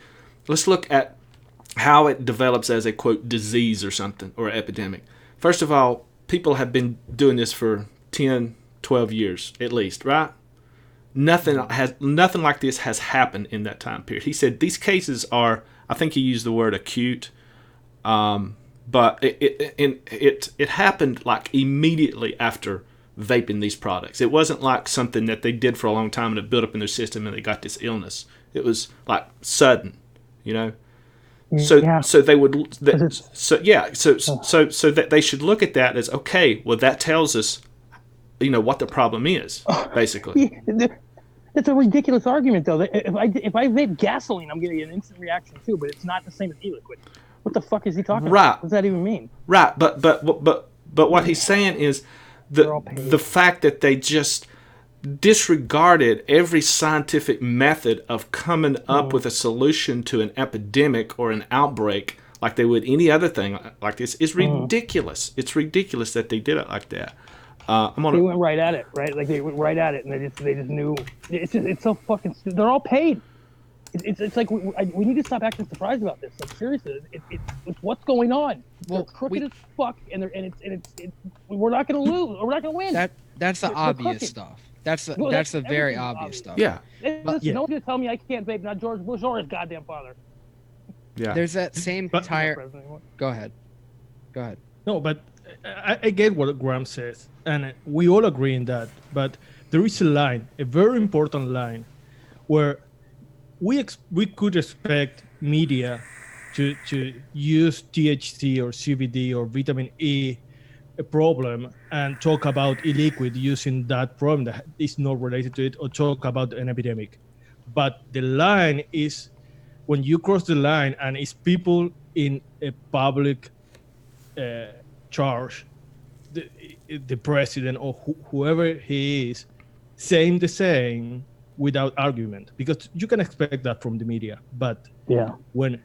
S1: Let's look at how it develops as a, quote, disease or something, or an epidemic. First of all, people have been doing this for 10, 12 years at least, right? Nothing like this has happened in that time period. He said these cases are, I think he used the word acute, but it happened like immediately after vaping these products. It wasn't like something that they did for a long time and it built up in their system and they got this illness. It was like sudden, So they would so that they should look at that as, okay, well that tells us, what the problem is, basically.
S3: That's a ridiculous argument, though. If I vape gasoline, I'm getting an instant reaction too, but it's not the same as e-liquid. What the fuck is he talking about? What does that even mean?
S1: Right, but what he's saying is the fact that they just disregarded every scientific method of coming up with a solution to an epidemic or an outbreak like they would any other thing like this is ridiculous. It's ridiculous that they did it like that. They
S3: went right at it, right? Like they went right at it, and they just knew. It's so fucking. They're all paid. It's like we need to stop acting surprised about this. Like seriously, it's what's going on. They're crooked as fuck, and we're not gonna lose. We're not gonna win.
S2: That's the obvious stuff. That's the very obvious stuff.
S1: Yeah.
S3: No one's gonna tell me I can't vape. Not George Bush or his goddamn father.
S1: Yeah.
S2: There's that same tire. Go ahead.
S4: No, but I get what Graham says, and we all agree in that. But there is a line, a very important line, where we could expect media to use THC or CBD or vitamin E a problem and talk about e-liquid using that problem that is not related to it, or talk about an epidemic. But the line is when you cross the line and it's people in a public charge, the president or whoever he is, saying the same without argument, because you can expect that from the media. But when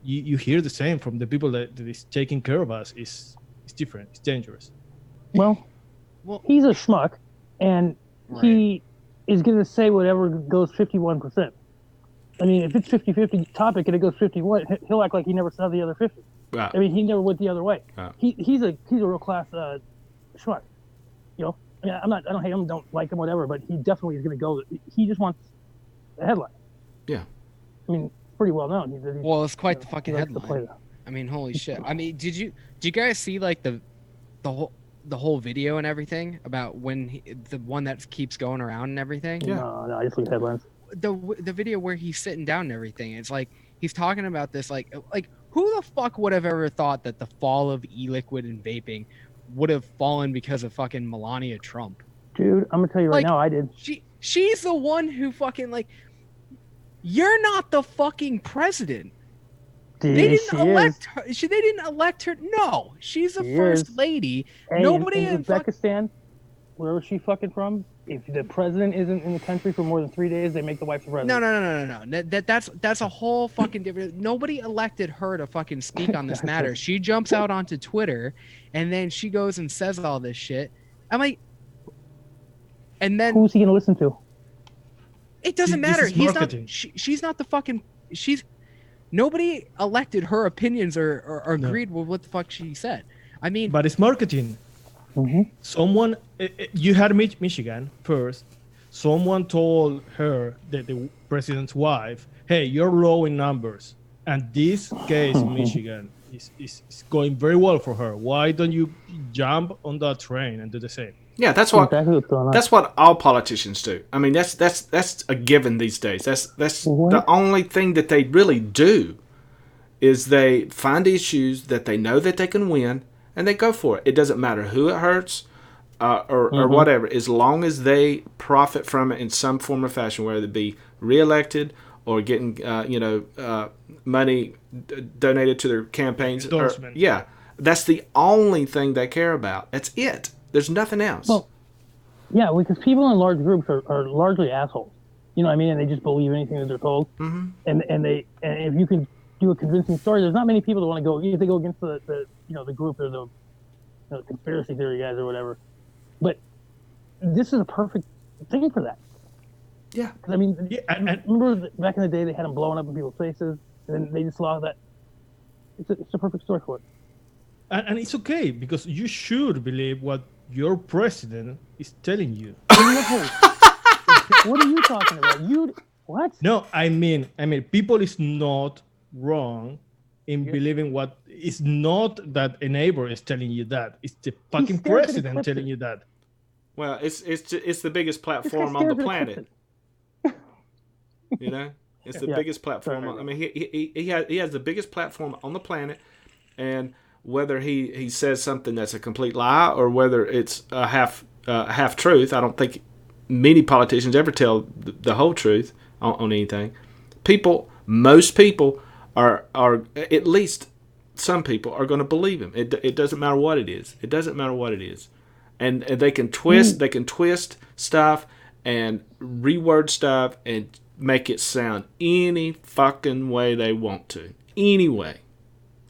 S4: you hear the same from the people that is taking care of us, it's different. It's dangerous.
S3: Well, he's a schmuck, and he is going to say whatever goes 51%. I mean, if it's 50-50 topic and it goes 51, he'll act like he never saw the other 50.
S1: Wow.
S3: I mean, he never went the other way.
S1: Wow.
S3: He's a real class schmuck. I mean, I don't hate him, don't like him, whatever, but he definitely is going to go. He just wants a headline. Yeah. I mean, pretty well known.
S2: It's quite the fucking headline. I mean, holy shit. I mean, did you guys see like the whole video and everything about when the one that keeps going around and everything?
S3: Yeah. No, I just look at headlines.
S2: The video where he's sitting down and everything. It's like he's talking about this like who the fuck would have ever thought that the fall of e-liquid and vaping would have fallen because of fucking Melania Trump?
S3: Dude, I'm gonna tell you right now, I did.
S2: She's the one who fucking you're not the fucking president. They didn't elect her. They didn't elect her. No, she's the first lady.
S3: Hey,
S2: Nobody
S3: in Uzbekistan, wherever she fucking from, if the president isn't in the country for more than 3 days, they make the wife the president.
S2: No. That's a whole fucking different. Nobody elected her to fucking speak on this matter. She jumps out onto Twitter, and then she goes and says all this shit. I'm like, and then
S3: who's he gonna listen to?
S2: It doesn't matter. He's not. She's not the fucking. Nobody elected her opinions or agreed with what the fuck she said. I mean,
S4: but it's marketing.
S3: Mm-hmm.
S4: Someone, you had Michigan first. Someone told her, the president's wife, hey, you're low in numbers. And this case in Michigan is going very well for her. Why don't you jump on that train and do the same?
S1: Yeah, that's what all politicians do. I mean, that's a given these days. That's the only thing that they really do is they find issues that they know that they can win, and they go for it. It doesn't matter who it hurts or whatever, as long as they profit from it in some form or fashion, whether it be reelected or getting money donated to their campaigns.
S4: Endorsement.
S1: Yeah, that's the only thing they care about. That's it. There's nothing else.
S3: Well, yeah, because people in large groups are largely assholes. You know what I mean? And they just believe anything that they're told.
S1: Mm-hmm.
S3: And if you can do a convincing story, there's not many people that want to go. If they go against the group or the conspiracy theory guys or whatever. But this is a perfect thing for that.
S1: Yeah.
S3: I mean, remember back in the day they had them blowing up in people's faces, and then they just lost that. It's a perfect story for it.
S4: And it's okay, because you should believe what your president is telling you.
S3: What are you talking about? What?
S4: No, I mean, people is not wrong in believing what is not that a neighbor is telling you that. It's the fucking president telling you that.
S1: Well, it's the biggest platform on the planet. You know, it's the biggest platform. I mean, he has the biggest platform on the planet, and whether he says something that's a complete lie or whether it's a half truth, I don't think many politicians ever tell the whole truth on anything. Most people are at least some people are going to believe him. It doesn't matter what it is. It doesn't matter what it is, and they can twist stuff and reword stuff and make it sound any fucking way they want to. Anyway.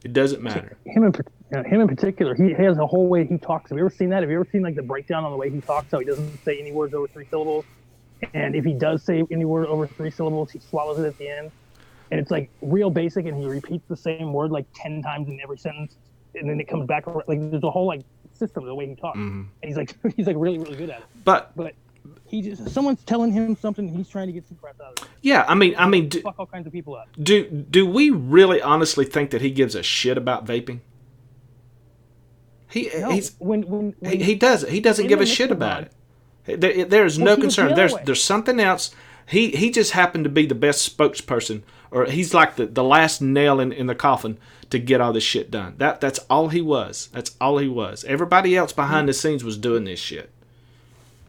S1: It doesn't matter.
S3: Him in particular, he has a whole way he talks. Have you ever seen that? Have you ever seen like the breakdown on the way he talks? How he doesn't say any words over 3 syllables, and if he does say any word over 3 syllables, he swallows it at the end. And it's like real basic, and he repeats the same word like 10 times in every sentence, and then it comes back. Like there's a whole like system of the way he talks, and he's like really really good at it. But he just someone's telling him something, he's trying to get some crap out of it.
S1: Yeah, I mean,
S3: fuck all kinds of people up.
S1: Do we really honestly think that he gives a shit about vaping? He doesn't give a shit about it. There is no concern. There's something else. He just happened to be the best spokesperson, or he's like the last nail in the coffin to get all this shit done. That's all he was. That's all he was. Everybody else behind the scenes was doing this shit.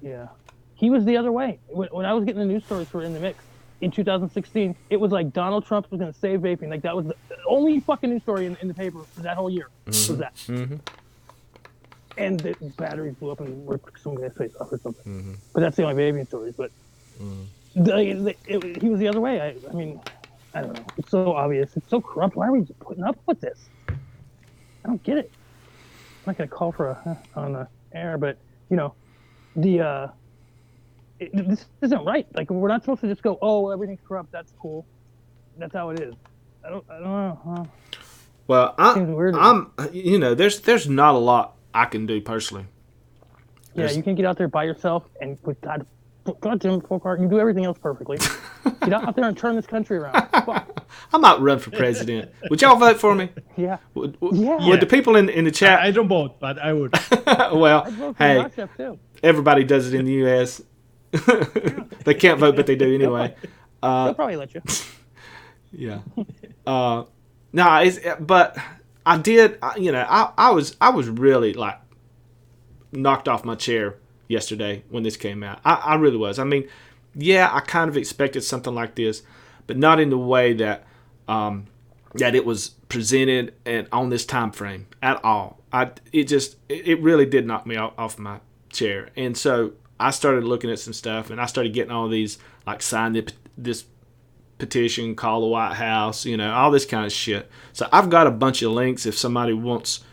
S3: Yeah. He was the other way. When I was getting the news stories for In the Mix in 2016, it was like Donald Trump was going to save vaping. Like that was the only fucking news story in the paper for that whole year. Was that. Mm-hmm. And the batteries blew up and worked some guy's face off or something. Mm-hmm. But that's the only vaping stories. But he was the other way. I mean, I don't know. It's so obvious. It's so corrupt. Why are we putting up with this? I don't get it. I'm not going to call for on the air, but this isn't right. Like we're not supposed to just go, oh, everything's corrupt. That's cool. That's how it is. I don't know.
S1: Well, there's not a lot I can do personally.
S3: Yeah, you can get out there by yourself and with God damn Folkart, you do everything else perfectly. Get out there and turn this country around.
S1: I might run for president. Would y'all vote for me?
S3: Yeah.
S1: Would the people in the chat?
S4: I don't vote, but I would.
S1: Well,
S3: I'd vote for
S1: hey,
S3: Chef too.
S1: Everybody does it in the U.S. They can't vote, but they do anyway.
S3: They'll probably let you.
S1: Yeah. But I did. I was really like knocked off my chair yesterday when this came out. I really was. I mean, yeah, I kind of expected something like this, but not in the way that that it was presented and on this time frame at all. It really did knock me off my chair. And so I started looking at some stuff, and I started getting all these, like, sign this petition, call the White House, all this kind of shit. So I've got a bunch of links if somebody wants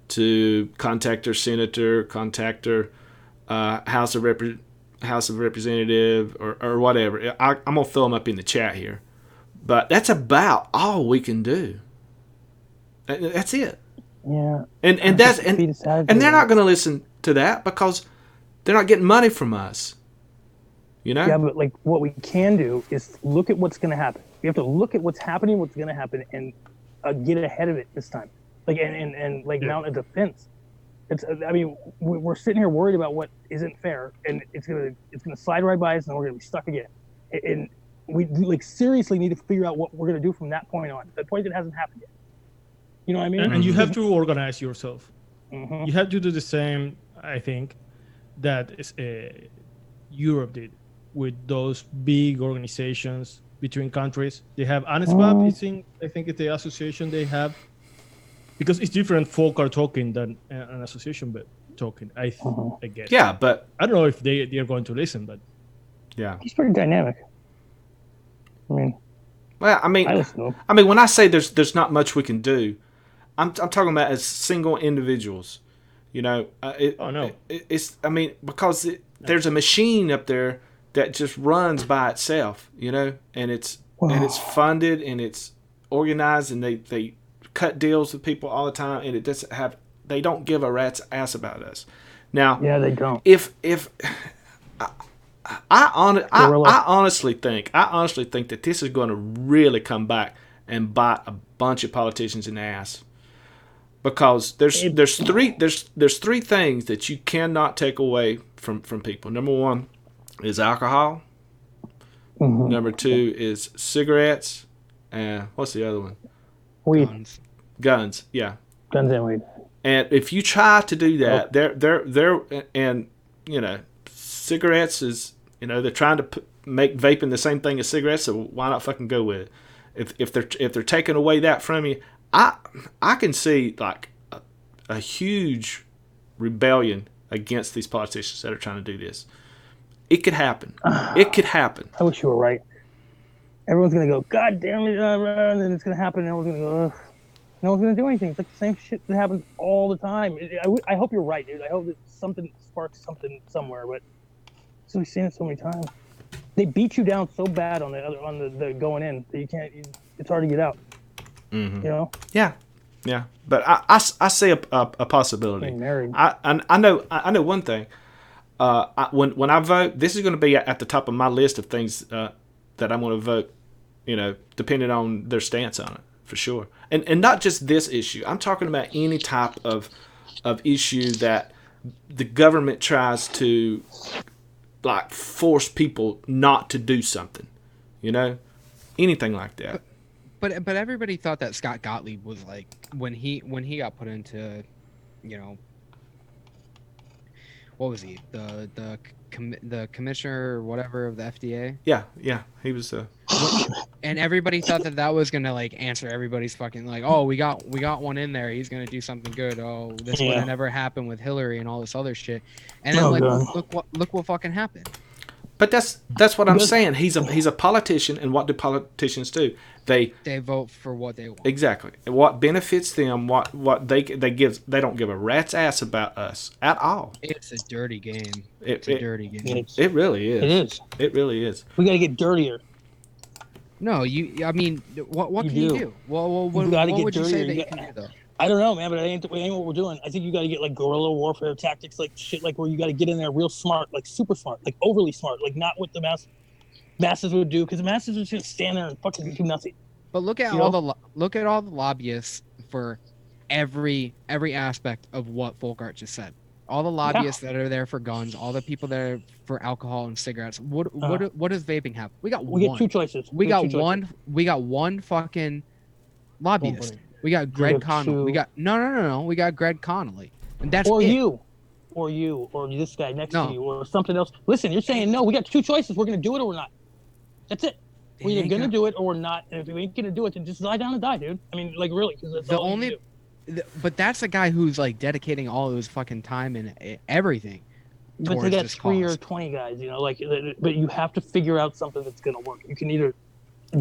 S1: to contact their senator, contact their House of Representative, or whatever. I'm going to throw them up in the chat here. But that's about all we can do. That's it.
S3: Yeah.
S1: And they're not going to listen to that because they're not getting money from us.
S3: Yeah, but like what we can do is look at what's going to happen. We have to look at what's happening, what's going to happen, and get ahead of it this time. Like and mount a defense. We're sitting here worried about what isn't fair, and it's gonna slide right by us, and we're gonna be stuck again. And we seriously need to figure out what we're gonna do from that point on. The point that hasn't happened yet. You know what I mean?
S4: And you have to organize yourself.
S3: Mm-hmm.
S4: You have to do the same, I think, that Europe did with those big organizations between countries. They have ANSPAP, I think it's the association they have, because it's different Folkart token than an association token, I guess.
S1: Yeah, but
S4: I don't know if they are going to listen, but
S1: yeah,
S3: he's pretty dynamic.
S1: When I say there's not much we can do, I'm talking about as single individuals. Because there's a machine up there that just runs by itself, and it's funded and it's organized, and they cut deals with people all the time, and they don't give a rat's ass about us. Now,
S3: yeah, they don't.
S1: If I honestly think that this is going to really come back and bite a bunch of politicians in the ass, because there's three things that you cannot take away from people. Number one is alcohol.
S3: Mm-hmm.
S1: Number two is cigarettes, and what's the other one?
S3: Weed.
S1: Guns. Yeah.
S3: Guns and weed. And
S1: if you try to do that, cigarettes is, they're trying to make vaping the same thing as cigarettes, so why not fucking go with it? If they're taking away that from you, I can see like a huge rebellion against these politicians that are trying to do this. It could happen. It could happen.
S3: I wish you were right. Everyone's gonna go, God damn it, and then it's gonna happen, and everyone's gonna go, ugh. No one's gonna do anything. It's like the same shit that happens all the time. I hope you're right, dude. I hope that something sparks something somewhere. But we've seen it so many times. They beat you down so bad on the going in that you can't. It's hard to get out.
S1: Mm-hmm.
S3: Yeah.
S1: But I see a possibility. I know one thing. When I vote, this is going to be at the top of my list of things that I'm going to vote. Depending on their stance on it. For sure. And not just this issue. I'm talking about any type of issue that the government tries to like force people not to do something. Anything like that.
S2: But everybody thought that Scott Gottlieb was like when he got put into, what was he? The commissioner or whatever of the FDA?
S1: Yeah, he was.
S2: And everybody thought that was gonna like answer everybody's fucking like, oh, we got one in there. He's gonna do something good. Oh, this would have never happened with Hillary and all this other shit. And then look what fucking happened.
S1: But that's what I'm saying. He's a politician, and what do politicians do? They
S2: vote for what they want.
S1: Exactly. What benefits them, what they give, they don't give a rat's ass about us at all.
S2: It's a dirty game. It's a dirty game.
S1: It really is.
S3: It is.
S1: It really is.
S3: We got to get dirtier.
S2: No, what can you do? Well, what would you say that you can do though?
S3: I don't know, man, but it ain't what we're doing. I think you got to get like guerrilla warfare tactics, like shit, like where you got to get in there real smart, like super smart, like overly smart, like not what the masses would do, because the masses would just stand there and fucking do nothing.
S2: But look at all the lobbyists for every aspect of what Folkart just said. All the lobbyists that are there for guns, all the people that are for alcohol and cigarettes. What does vaping have? We get
S3: two choices.
S2: We got one fucking lobbyist. We got Greg Connolly. We got no. We got Greg Connolly, and that's
S3: or this guy next to you, or something else. Listen, you're saying no. We got two choices. We're gonna do it or we're not. That's it. We're either gonna do it or we're not. And if we ain't gonna do it, then just lie down and die, dude. I mean, like really, because that's
S2: the
S3: all
S2: only. But that's a guy who's like dedicating all of his fucking time and everything
S3: But they got 3 or 20 guys, you know, like, but you have to figure out something that's going to work. You can either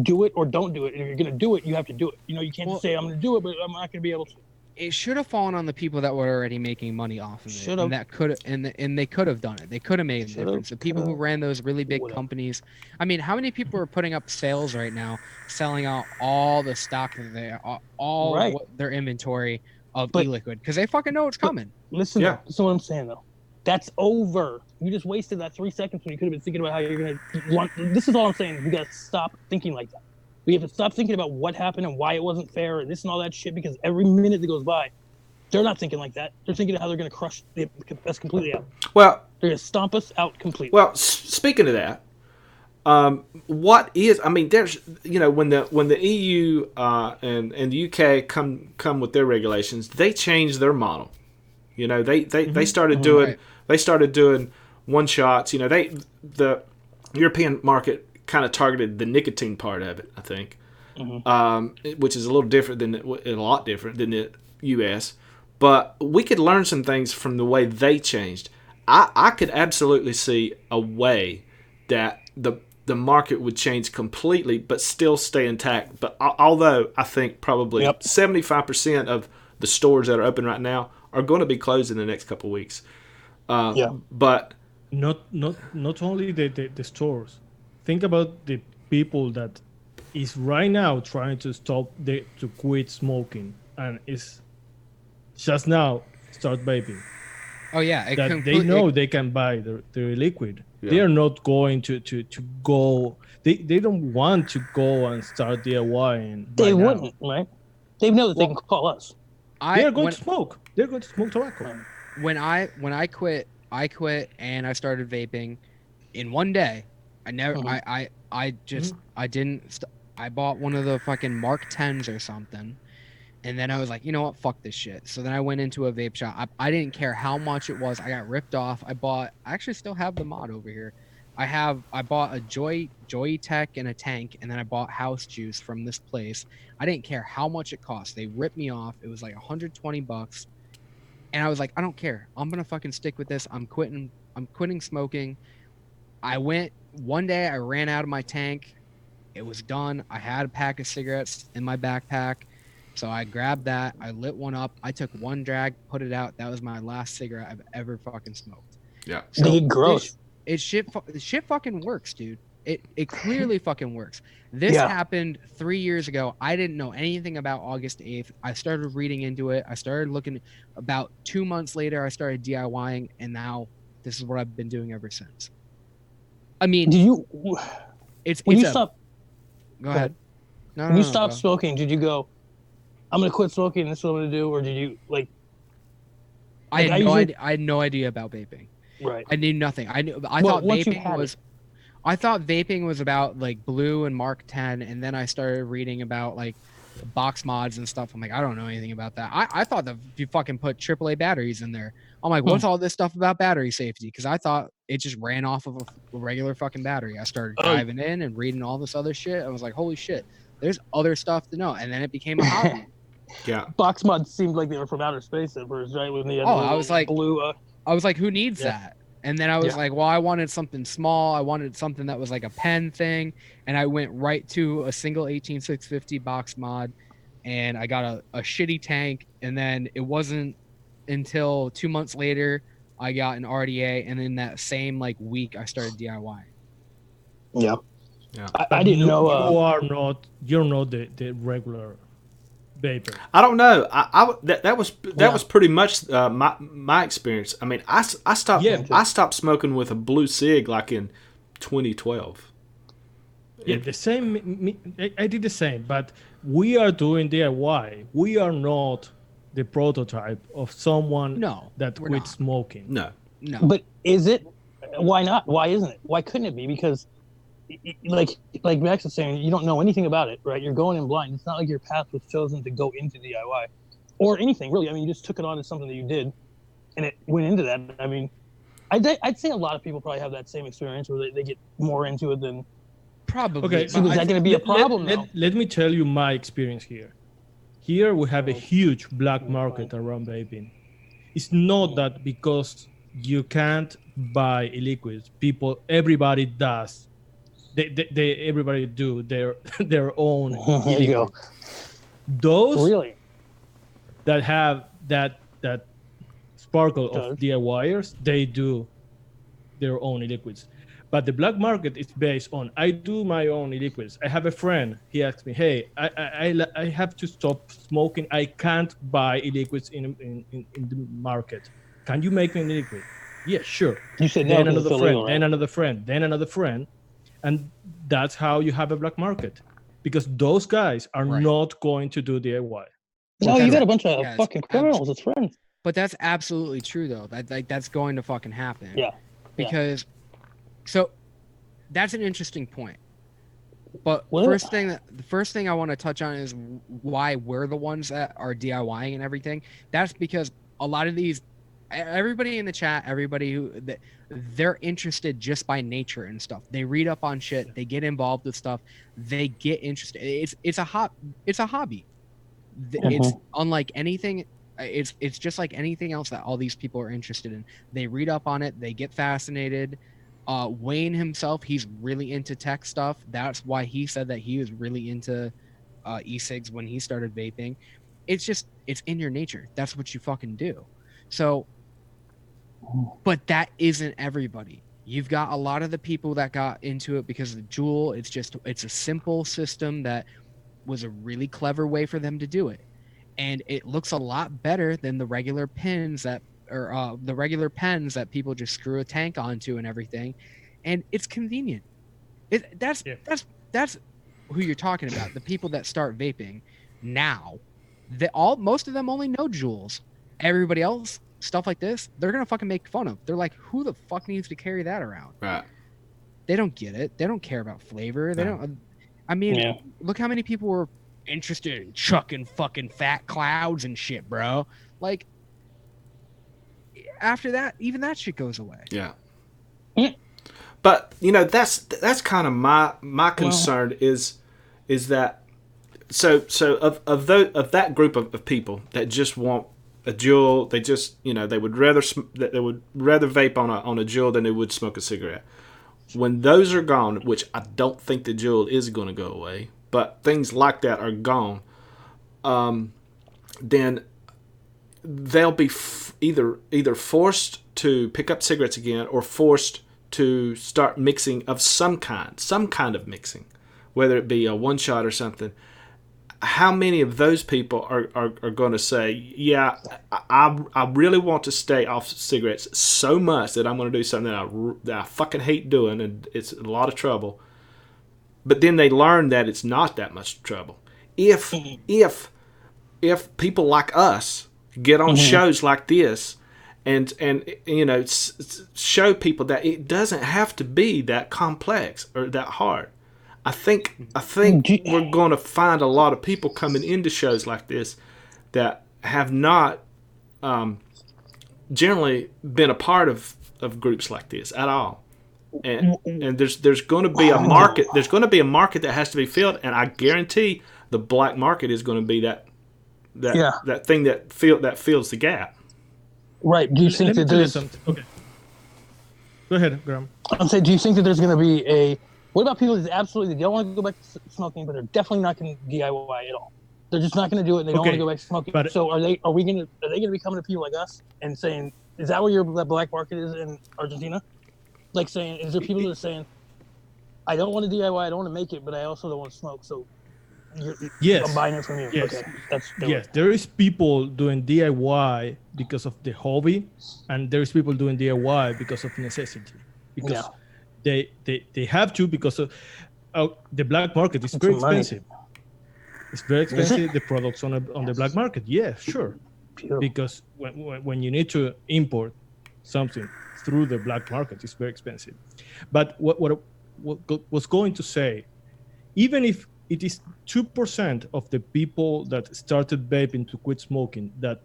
S3: do it or don't do it. And if you're going to do it, you have to do it. You know, you can't say, I'm going to do it, but I'm not going to be able to.
S2: It should have fallen on the people that were already making money off of it. And that could and they could have done it. They could have made a difference. The people who ran those really big companies. I mean, how many people are putting up sales right now, selling out all the stock that they their inventory of e-liquid because they fucking know it's coming.
S3: Listen, this is what I'm saying though. That's over. You just wasted that 3 seconds when you could have been thinking about how you're going to... This is all I'm saying. You got to stop thinking like that. We have to stop thinking about what happened and why it wasn't fair and this and all that shit because every minute that goes by, they're not thinking like that. They're thinking of how they're going to crush us completely out.
S1: Well...
S3: They're going to stomp us out completely.
S1: Well, speaking of that, what is... I mean, there's... You know, when the EU and the UK come with their regulations, they changed their model. You know, they started doing... Right. They started doing one-shots. You know, the European market kind of targeted the nicotine part of it, I think, which is a lot different than the U.S. But we could learn some things from the way they changed. I could absolutely see a way that the market would change completely, but still stay intact. But although I think probably 75% of the stores that are open right now are going to be closed in the next couple of weeks. But
S4: not only the stores. Think about the people that is right now trying to to quit smoking and is just now start vaping.
S2: Oh yeah,
S4: they know they can buy their liquid. Yeah. They are not going to go. They don't want to go and start DIYing.
S3: They wouldn't, right? They know that they can call us.
S4: They're going to smoke. They're going to smoke tobacco.
S2: When I quit and I started vaping in one day. I never I bought one of the fucking Mark 10s or something, and then I was like, you know what, fuck this shit. So then I went into a vape shop. I didn't care how much it was. I got ripped off. I actually still have the mod over here. I bought a Joy Tech and a tank, and then I bought house juice from this place. I didn't care how much it cost. They ripped me off. It was like $120. And I was like, I don't care. I'm going to fucking stick with this. I'm quitting smoking. I went one day, I ran out of my tank. It was done. I had a pack of cigarettes in my backpack. So I grabbed that. I lit one up. I took one drag, put it out. That was my last cigarette I've ever fucking smoked.
S1: Yeah.
S3: So gross.
S2: Shit fucking works, dude. It clearly fucking works. This happened 3 years ago. I didn't know anything about August 8th. I started reading into it. I started looking. About 2 months later, I started DIYing, and now this is what I've been doing ever since. I mean,
S3: stop?
S2: Go ahead.
S3: When you stopped smoking, did you go, I'm going to quit smoking, this is what I'm going to do? Or did you,
S2: I had no idea about vaping.
S3: Right.
S2: I knew nothing. I thought vaping was about, like, Blue and Mark 10, and then I started reading about, like, box mods and stuff. I'm like, I don't know anything about that. I thought that you fucking put AAA batteries in there. I'm like, what's all this stuff about battery safety? Because I thought it just ran off of a regular fucking battery. I started diving in and reading all this other shit. I was like, holy shit, there's other stuff to know. And then it became a hobby.
S1: Yeah.
S3: Box mods seemed like they were from outer space at first, right? When
S2: I was like, blue. I was like, who needs that? And then I was like, well, I wanted something small. I wanted something that was like a pen thing. And I went right to a single 18650 box mod. And I got a shitty tank. And then it wasn't until 2 months later I got an RDA. And in that same like week, I started DIY.
S3: Yeah. I didn't know.
S4: You're not the regular vapor.
S1: I don't know. That was pretty much my experience. I mean, I stopped smoking with a blue cig like in 2012.
S4: Yeah, the same. I did the same, but we are doing DIY. We are not the prototype of someone that quit smoking.
S1: No.
S3: But is it? Why not? Why isn't it? Why couldn't it be? Because like Max is saying, you don't know anything about it, right? You're going in blind. It's not like your path was chosen to go into DIY or anything, really. I mean, you just took it on as something that you did, and it went into that. I mean, I'd say a lot of people probably have that same experience where they get more into it than...
S2: Probably.
S4: Okay,
S3: so is that going to be a problem,
S4: let me tell you my experience here. Here we have a huge black market around vaping. It's not that because you can't buy e-liquids. Everybody does. Everybody do their own
S3: There you go.
S4: e-liquids. Those
S3: Really?
S4: that have that sparkle
S3: Does.
S4: of DIYers, they do their own e-liquids. But the black market is based on, I do my own e-liquids. I have a friend, he asked me, hey, I have to stop smoking. I can't buy e-liquids in the market. Can you make me an e-liquid? Yeah, sure.
S3: You said no,
S4: Then
S3: 'cause
S4: another
S3: it's
S4: friend,
S3: illegal, right?
S4: then another friend, then another friend. And that's how you have a black market. Because those guys are
S2: Right.
S4: not going to do DIY.
S3: No, you
S2: that's-
S3: got a bunch of
S2: yeah, it's
S3: fucking criminals as friends.
S2: But that's absolutely true, though. That's going to fucking happen.
S3: Yeah.
S2: Because, so, that's an interesting point. But
S3: What?
S2: the first thing I want to touch on is why we're the ones that are DIYing and everything. That's because a lot of these, everybody in the chat, they're interested just by nature and stuff. They read up on shit. They get involved with stuff. They get interested. It's a hobby. It's unlike anything. It's just like anything else that all these people are interested in. They read up on it. They get fascinated. Wayne himself, he's really into tech stuff. That's why he said that he was really into e-cigs when he started vaping. It's in your nature. That's what you fucking do. So, but that isn't everybody. You've got a lot of the people that got into it because of Juul. It's a simple system that was a really clever way for them to do it. And it looks a lot better than the regular pens that people just screw a tank onto and everything. And it's convenient. That's who you're talking about. The people that start vaping now, most of them only know Juuls. Everybody else, stuff like this, they're gonna fucking make fun of. They're like, who the fuck needs to carry that around?
S1: Right.
S2: They don't get it. They don't care about flavor. They don't. I mean, look how many people were interested in chucking fucking fat clouds and shit, bro. Like, after that, even that shit goes away.
S1: Yeah. But that's kind of my concern is that so of that group of people that just want a Juul, they just they would rather vape on a Juul than they would smoke a cigarette. When those are gone, which I don't think the Juul is going to go away, but things like that are gone, then they'll be either forced to pick up cigarettes again or forced to start mixing of some kind of mixing, whether it be a one shot or something. How many of those people are going to say, yeah, I really want to stay off cigarettes so much that I'm going to do something that I fucking hate doing, and it's a lot of trouble. But then they learn that it's not that much trouble. If people like us get on shows like this and show people that it doesn't have to be that complex or that hard, I think we're going to find a lot of people coming into shows like this that have not generally been a part of groups like this at all. And there's going to be a market. There's going to be a market that has to be filled, and I guarantee the black market is going to be that thing that fills the gap.
S3: Right. Do you think that there's?
S4: Okay. Go ahead, Graham.
S3: I'm saying, do you think that there's going to be a? What about people that absolutely don't want to go back to smoking, but they're definitely not going to DIY at all? They're just not going to do it, and they don't want to go back to smoking.
S4: But,
S3: so are they going to be coming to people like us and saying, "Is that where the black market is in Argentina?" Like saying, is there people that are saying, "I don't want to DIY, I don't want to make it, but I also don't want to smoke." So, I'm buying it from you.
S4: Yes.
S3: Okay,
S4: there is people doing DIY because of the hobby, and there's people doing DIY because of necessity. Because they have to, because of the black market is very expensive. It's very expensive, the products on the black market. Yeah, sure.
S3: Beautiful.
S4: Because when you need to import something through the black market, it's very expensive. But what was going to say, even if it is 2% of the people that started vaping to quit smoking that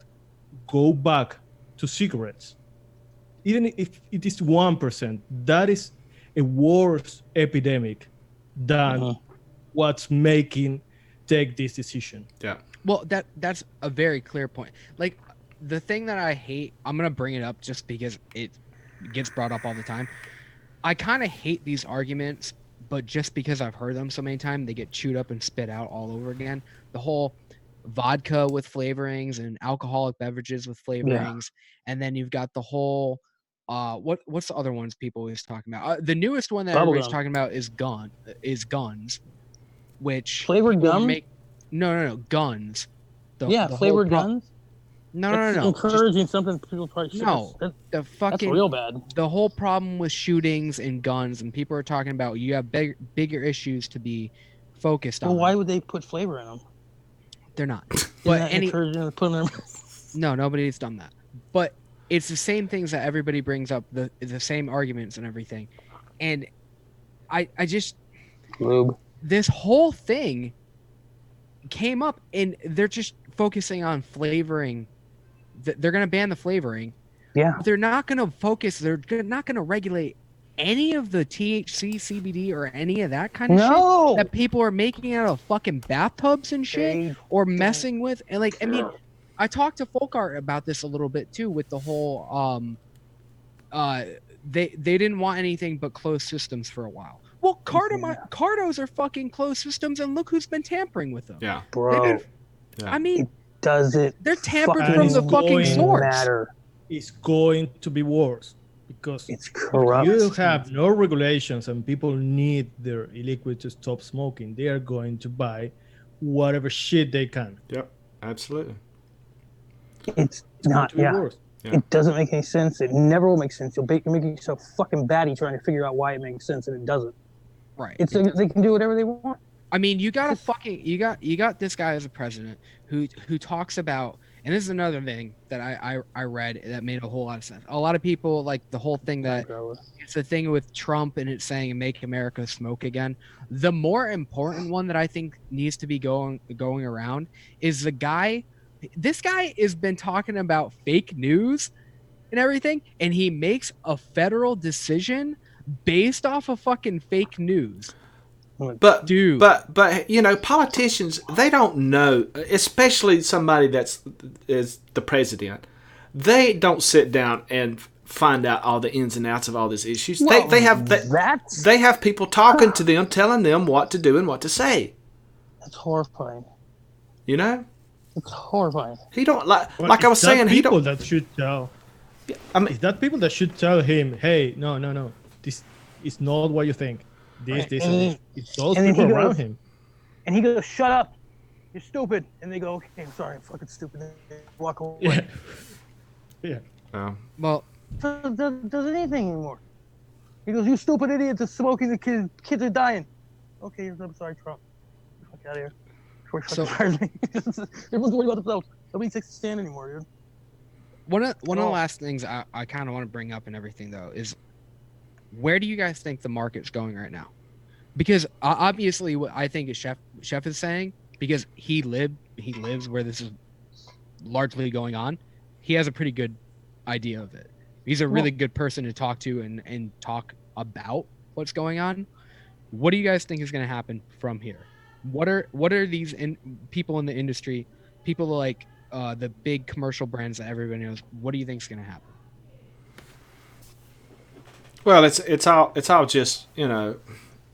S4: go back to cigarettes, even if it is 1%, that is a worse epidemic than what's making take this decision.
S1: Yeah.
S2: Well, that's a very clear point. Like, the thing that I hate, I'm gonna bring it up just because it gets brought up all the time. I kind of hate these arguments, but just because I've heard them so many times, they get chewed up and spit out all over again. The whole vodka with flavorings and alcoholic beverages with flavorings, and then you've got the whole what's the other ones people always talking about? The newest one that everybody's talking about is guns, which
S3: flavored gum.
S2: No, guns.
S3: The flavored guns.
S2: No.
S3: Encouraging something people probably shouldn't.
S2: No, that's
S3: real bad.
S2: The whole problem with shootings and guns, and people are talking about you have bigger issues to be focused on.
S3: Well, why would they put flavor in them?
S2: They're not. But
S3: No,
S2: nobody's done that. But it's the same things that everybody brings up, the same arguments and everything. And I just
S3: lube.
S2: This whole thing came up, and they're just focusing on flavoring. They're going to ban the flavoring.
S3: Yeah.
S2: But they're not going to focus. They're not going to regulate any of the THC, CBD, or any of that kind of shit that people are making out of fucking bathtubs and shit or messing with. And like, I mean, I talked to Folkart about this a little bit too with the whole, they didn't want anything but closed systems for a while. Well, Cardos are fucking closed systems, and look who's been tampering with them.
S1: Yeah,
S3: bro.
S2: I mean,
S3: they're
S2: tampered from the fucking source.
S4: It's going to be worse because
S3: it's corrupt.
S4: If you have no regulations and people need their e-liquid to stop smoking, they are going to buy whatever shit they can.
S1: Yep, absolutely.
S3: It's not. Yeah. It doesn't make any sense. It never will make sense. You're making yourself fucking batty trying to figure out why it makes sense, and it doesn't.
S2: Right.
S3: They can do whatever they want.
S2: I mean, you got this guy as a president who talks about, and this is another thing that I read that made a whole lot of sense. A lot of people like the whole thing that it's the thing with Trump and it's saying make America smoke again. The more important one that I think needs to be going around is the guy. This guy has been talking about fake news and everything, and he makes a federal decision based off of fucking fake news.
S1: But dude, but you know, politicians, they don't know, especially somebody is the president. They don't sit down and find out all the ins and outs of all these issues. Well, they have people talking to them, telling them what to do and what to say.
S3: That's horrifying.
S1: You know,
S3: it's horrifying.
S1: He don't like I was saying. He don't.
S4: That should tell. I mean, is that people that should tell him, hey, no, this is not what you think. This. It's those people around him.
S3: And he goes, shut up. You're stupid. And they go, okay, I'm sorry, I'm fucking stupid. And they walk away.
S4: Yeah.
S2: Well,
S3: does anything anymore. He goes, you stupid idiot, just smoking the kids are dying. Okay, I'm sorry, Trump. Fuck out of here. Everyone's worried about themselves. Nobody takes a stand anymore, dude.
S2: One of the last things I kind of want to bring up and everything, though, is where do you guys think the market's going right now? Because obviously, what I think is Chef is saying, because he lives where this is largely going on, he has a pretty good idea of it. He's a really good person to talk to and talk about what's going on. What do you guys think is going to happen from here? What are these people in the industry, people like the big commercial brands that everybody knows? What do you think is going to happen?
S1: Well, it's all just, you know,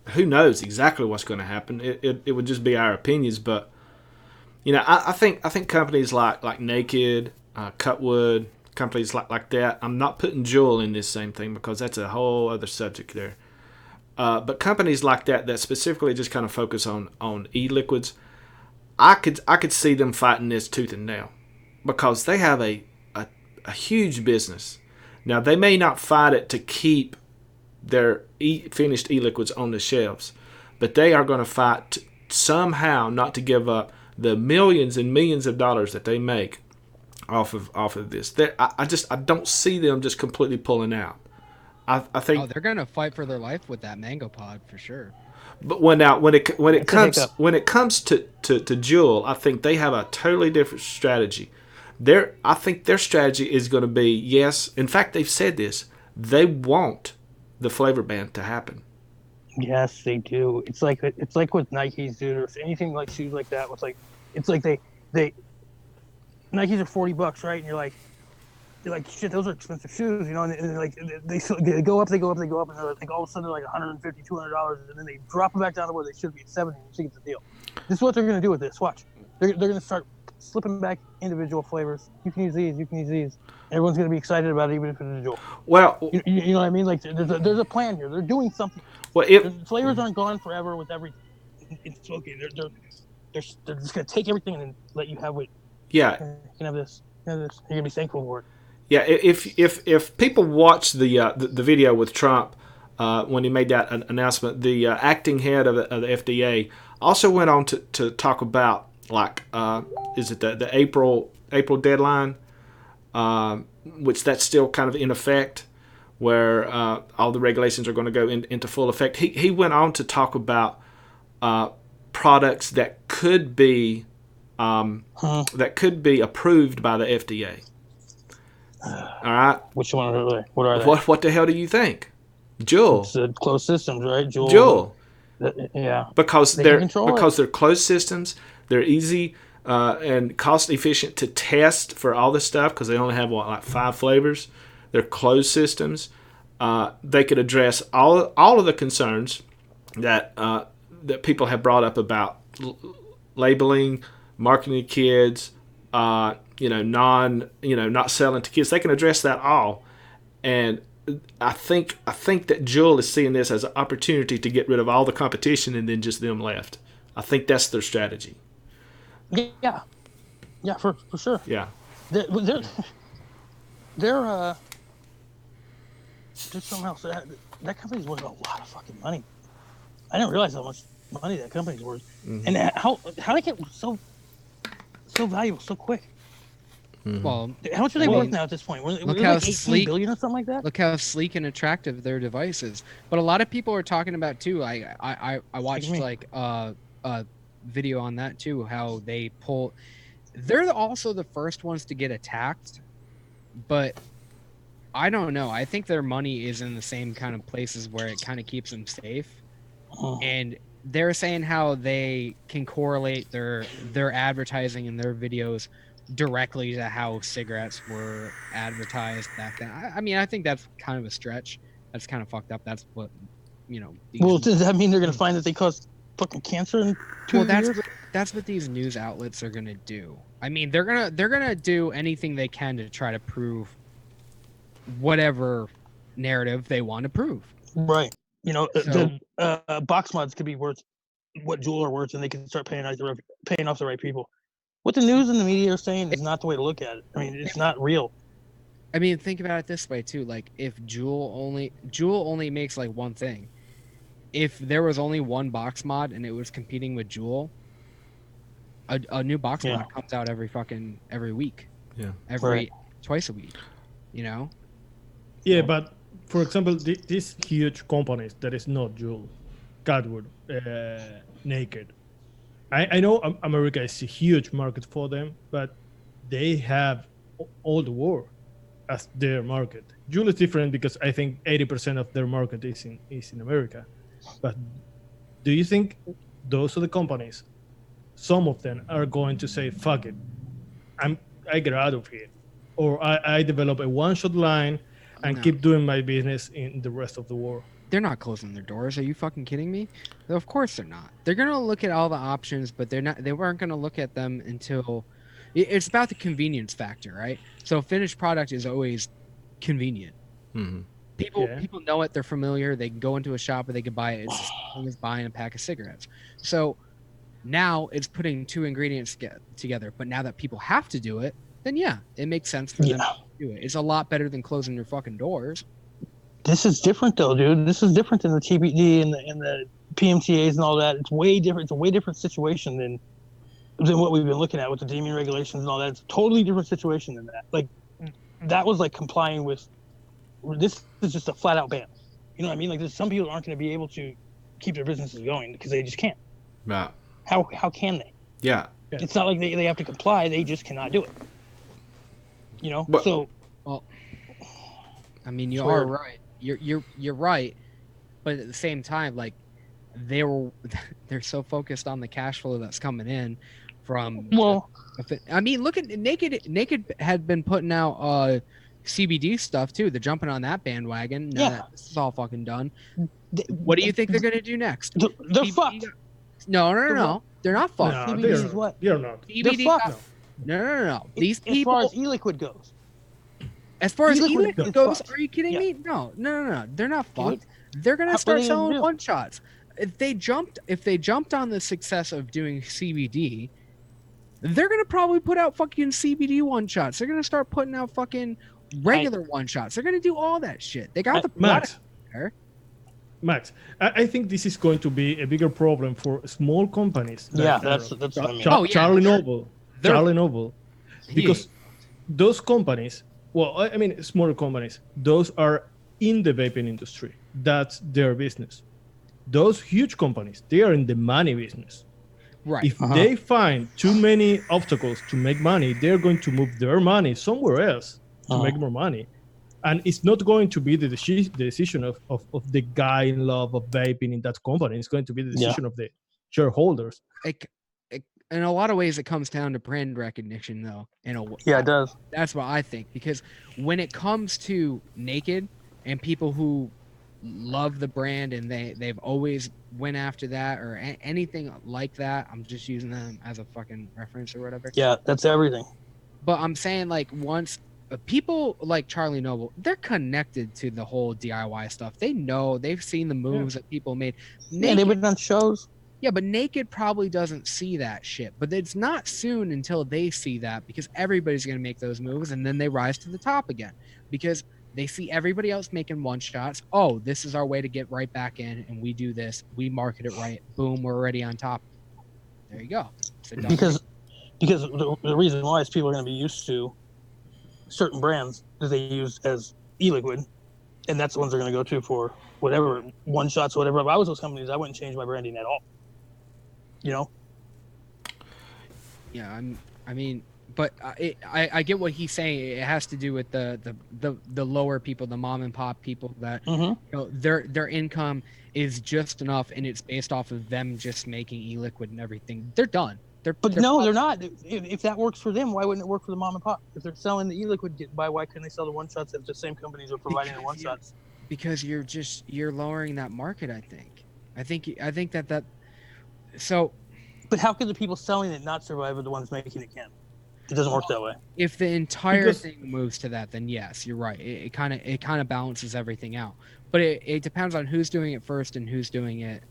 S1: who knows exactly what's going to happen. It would just be our opinions, but you know, I think companies like Naked, Cutwood, companies like that. I'm not putting Juul in this same thing because that's a whole other subject there. But companies like that specifically just kind of focus on e-liquids, I could see them fighting this tooth and nail because they have a huge business. Now, they may not fight it to keep their finished e-liquids on the shelves, but they are going to fight somehow not to give up the millions and millions of dollars that they make off of this. I don't see them just completely pulling out. I think
S2: they're gonna fight for their life with that mango pod for sure.
S1: But when it comes to Juul, I think they have a totally different strategy. I think their strategy is going to be, yes. In fact, they've said this. They want the flavor ban to happen.
S3: Yes, they do. It's like with Nikes, dude, or anything like shoes like that. It's like they Nikes are $40, right? And you're like shit, those are expensive shoes, you know. And like they go up, and they're like all of a sudden they're like $150, $200, and then they drop them back down to where they should be at 70. And you think it's a deal. This is what they're gonna do with this. Watch, they're gonna start slipping back individual flavors. You can use these. Everyone's gonna be excited about it, even if it's a jewel.
S1: Well,
S3: you know what I mean? Like there's a plan here. They're doing something.
S1: Well,
S3: flavors aren't gone forever with everything. It's okay. They're just gonna take everything and then let you have what.
S1: Yeah.
S3: You can have this. You're gonna be thankful for it.
S1: Yeah. If people watch the video with Trump when he made that announcement, the acting head of the FDA also went on to talk about is it the April deadline, which that's still kind of in effect, where all the regulations are going to go into full effect. He went on to talk about products that could be approved by the FDA. All right.
S3: Which one are they? What are they?
S1: What the hell do you think? Juul.
S3: It's closed systems, right?
S1: Juul.
S3: Yeah.
S1: Because they're closed systems. They're easy and cost efficient to test for all this stuff because they only have 5 flavors. They're closed systems. They could address all of the concerns that people have brought up about labeling, marketing to kids, not selling to kids. They can address that all, and I think that Juul is seeing this as an opportunity to get rid of all the competition and then just them left. I think that's their strategy.
S3: Yeah, for sure.
S1: Yeah,
S3: there's something else. That company's worth a lot of fucking money. I didn't realize how much money that company's worth, and how they get so valuable so quick.
S2: Well,
S3: how much are they worth now at this point?
S2: Look how
S3: like
S2: sleek,
S3: $18 billion or something like that.
S2: Look how sleek and attractive their device is. But a lot of people are talking about too. I watched a video on that too. How they pull. They're also the first ones to get attacked, but I don't know. I think their money is in the same kind of places where it kind of keeps them safe. And they're saying how they can correlate their advertising and their videos directly to how cigarettes were advertised back then. I mean, I think that's kind of a stretch. That's kind of fucked up. That's what,
S3: well, does that mean they're going to find that they cause fucking cancer in 2 years?
S2: That's what these news outlets are going to do. I mean, they're gonna do anything they can to try to prove whatever narrative they want to prove.
S3: Right. The box mods could be worth what Juul are worth, and they can start paying off the right people. What the news and the media are saying is not the way to look at it. I mean, it's not real.
S2: I mean, think about it this way too. Like, if Juul only makes like one thing. If there was only one box mod and it was competing with Juul, a new box mod comes out every week. Yeah. Twice a week.
S4: Yeah, but for example, these huge companies that is not Juul, Catwood, Naked. I know America is a huge market for them, but they have all the world as their market. Juul is different because I think 80% of their market is in America. But do you think those are the companies? Some of them are going to say, "Fuck it, I get out of here," or I develop a one-shot line and keep doing my business in the rest of the world.
S2: They're not closing their doors. Are you fucking kidding me? Of course they're not. They're gonna look at all the options, but they weren't gonna look at them until it's about the convenience factor, right? So finished product is always convenient.
S1: Mm-hmm.
S2: People know it. They're familiar. They can go into a shop and they can buy it. It's the same as buying a pack of cigarettes. So now it's putting 2 ingredients together. But now that people have to do it, then it makes sense for them to do it. It's a lot better than closing your fucking doors.
S3: This is different though, dude. This is different than the TBD and the PMTAs and all that. It's way different. It's a way different situation than what we've been looking at with the deeming regulations and all that. It's a totally different situation than that. Like, that was like complying with. This is just a flat out ban. You know what I mean? Like, some people aren't going to be able to keep their businesses going because they just can't.
S1: Yeah.
S3: How can they?
S1: Yeah.
S3: It's not like they have to comply. They just cannot do it.
S2: Well, I mean, you are right. You're right, but at the same time, like, they're so focused on the cash flow that's coming in, from.
S3: Well,
S2: I mean, look at Naked. Naked had been putting out CBD stuff too. They're jumping on that bandwagon. Now that this is all fucking done. What do you think they're gonna do next?
S3: They're fucked.
S2: No. They're not fucked.
S4: No,
S3: CBD
S4: they're,
S3: is what?
S4: they're not.
S3: They're
S2: CBD.
S3: fucked.
S2: No. These
S3: As
S2: people.
S3: far as e-liquid goes.
S2: As far as
S3: e-liquid
S2: e-liquid
S3: is
S2: goes,
S3: fucked.
S2: are you kidding
S3: Yeah.
S2: me? No. They're not fucked. They're gonna
S3: What are
S2: start
S3: they gonna
S2: selling
S3: do?
S2: one shots. If they jumped on the success of doing CBD, they're gonna probably put out fucking CBD one shots. They're gonna start putting out fucking regular one shots. They're gonna do all that shit. They got the product there.
S4: Max, I think this is going to be a bigger problem for small companies.
S3: Yeah, that's what I mean.
S2: Oh, yeah.
S4: Charlie Noble,
S2: He-
S4: because those companies, well, I mean, smaller companies, those are in the vaping industry. That's their business. Those huge companies, they are in the money business.
S2: Right.
S4: If they find too many obstacles to make money, they're going to move their money somewhere else to make more money. And it's not going to be the decision of the guy in love of vaping in that company. It's going to be the decision of the shareholders.
S2: In a lot of ways, it comes down to brand recognition, though.
S3: Yeah, it does.
S2: That's what I think. Because when it comes to Naked and people who love the brand and they've always went after that or anything like that, I'm just using them as a fucking reference or whatever.
S3: Yeah, that's everything.
S2: But I'm saying, like, once people like Charlie Noble, they're connected to the whole DIY stuff. They know, they've seen the moves that people made.
S3: Yeah, they've been on shows.
S2: Yeah, but Naked probably doesn't see that shit. But it's not soon until they see that, because everybody's going to make those moves, and then they rise to the top again because they see everybody else making one shots. Oh, this is our way to get right back in, and we do this. We market it right. Boom, we're already on top. There you go.
S3: Because the reason why is people are going to be used to certain brands that they use as e-liquid, and that's the ones they're going to go to for whatever, one shots, whatever. If I was those companies, I wouldn't change my branding at all. You know?
S2: Yeah, I mean, but I get what he's saying. It has to do with the lower people, the mom and pop people that you know, their income is just enough, and it's based off of them just making e-liquid and everything. They're done. They're
S3: not. If that works for them, why wouldn't it work for the mom and pop? If they're selling the e-liquid, why couldn't they sell the one shots if the same companies are providing the one shots?
S2: Because you're lowering that market. I think that. So.
S3: But how could the people selling it not survive if the ones making it can? It doesn't work that way.
S2: If the entire thing moves to that, then yes, you're right. It kind of balances everything out. But it depends on who's doing it first and who's doing it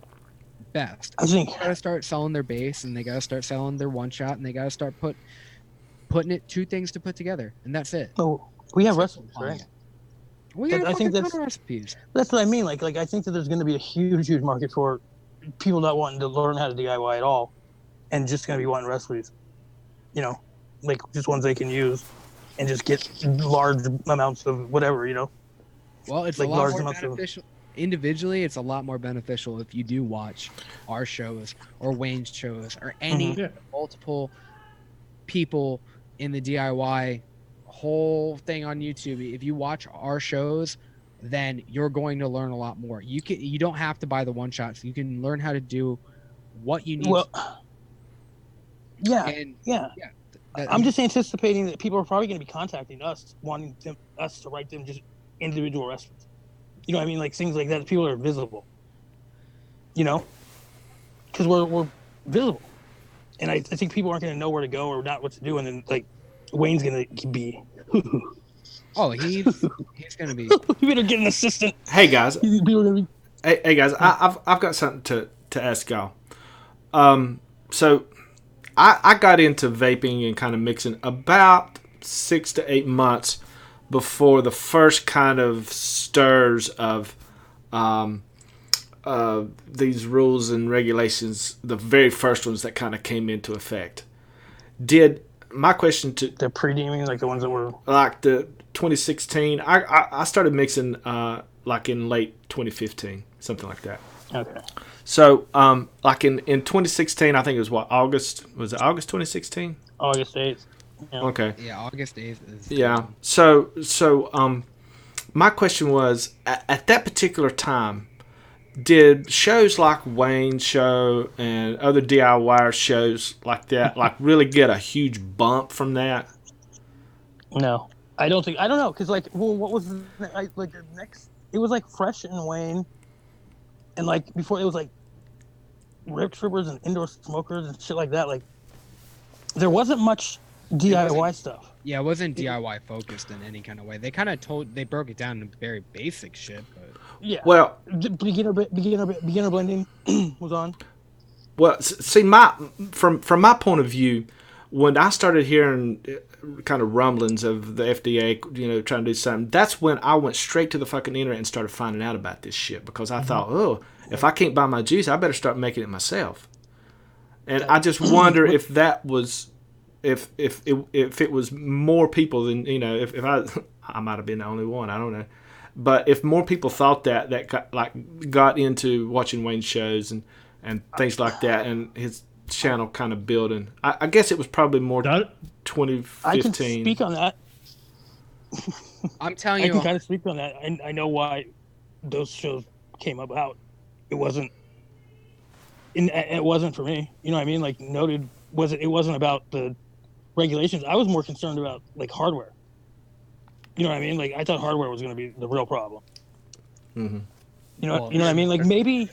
S2: best.
S3: I think
S2: they gotta start selling their base, and they gotta start selling their one shot, and they gotta start putting it two things to put together, and that's it.
S3: Oh, we have recipes, right?
S2: We have a ton of recipes.
S3: That's what I mean. Like I think that there's going to be a huge market for people not wanting to learn how to DIY at all, and just going to be wanting recipes. You know, like just ones they can use, and just get large amounts of whatever. You know.
S2: Well, it's like a lot more beneficial. Individually, it's a lot more beneficial if you do watch our shows or Wayne's shows or any multiple people in the DIY whole thing on YouTube. If you watch our shows, then you're going to learn a lot more. You don't have to buy the one shots. You can learn how to do what you need.
S3: Well, I'm just anticipating that people are probably going to be contacting us, wanting us to write them just individual recipes. You know what I mean? Like things like that. People are visible. You know? Because we're visible. And I think people aren't going to know where to go or not what to do. And then, like, Wayne's going to be...
S2: Oh, he's going to be...
S3: You better get an assistant.
S1: Hey, guys.
S3: People are gonna be...
S1: Hey, guys. I've got something to ask y'all. So, I got into vaping and kind of mixing about 6 to 8 months before the first kind of stirs of these rules and regulations, the very first ones that kind of came into effect. My question to...
S3: The pre-deeming, like the ones that were...
S1: Like the 2016, I started mixing like in late 2015, something like that.
S3: Okay.
S1: So, like in 2016, I think it was August? Was it August 2016?
S3: August 8th. Yeah.
S1: Okay.
S2: Yeah, August 8th.
S1: Yeah. So, my question was, at that particular time, did shows like Wayne's Show and other DIY shows like that like really get a huge bump from that?
S3: No, I don't know, because like, well, what was like the next? It was like Fresh and Wayne, and like before it was like Rip Trippers and Indoor Smokers and shit like that. Like, there wasn't much DIY stuff.
S2: Yeah, it wasn't DIY focused in any kind of way. They kind of they broke it down into very basic shit. But
S3: Yeah.
S1: Well,
S3: beginner blending was on.
S1: Well, see, from my point of view, when I started hearing kind of rumblings of the FDA, trying to do something, that's when I went straight to the fucking internet and started finding out about this shit, because I thought, oh, if I can't buy my juice, I better start making it myself. And I just wonder if that was, if it was more people than, if I might have been the only one, I don't know. But if more people thought that got into watching Wayne's shows and things like that, and his channel kind of building, I guess it was probably more 2015.
S3: I can speak on that.
S2: I'm telling you,
S3: I can kind of speak on that. I know why those shows came about. It wasn't for me. You know what I mean? Like, Noted it wasn't about the regulations. I was more concerned about like hardware. You know what I mean? Like, I thought hardware was going to be the real problem.
S1: Mm-hmm.
S3: You know what I mean? Like, maybe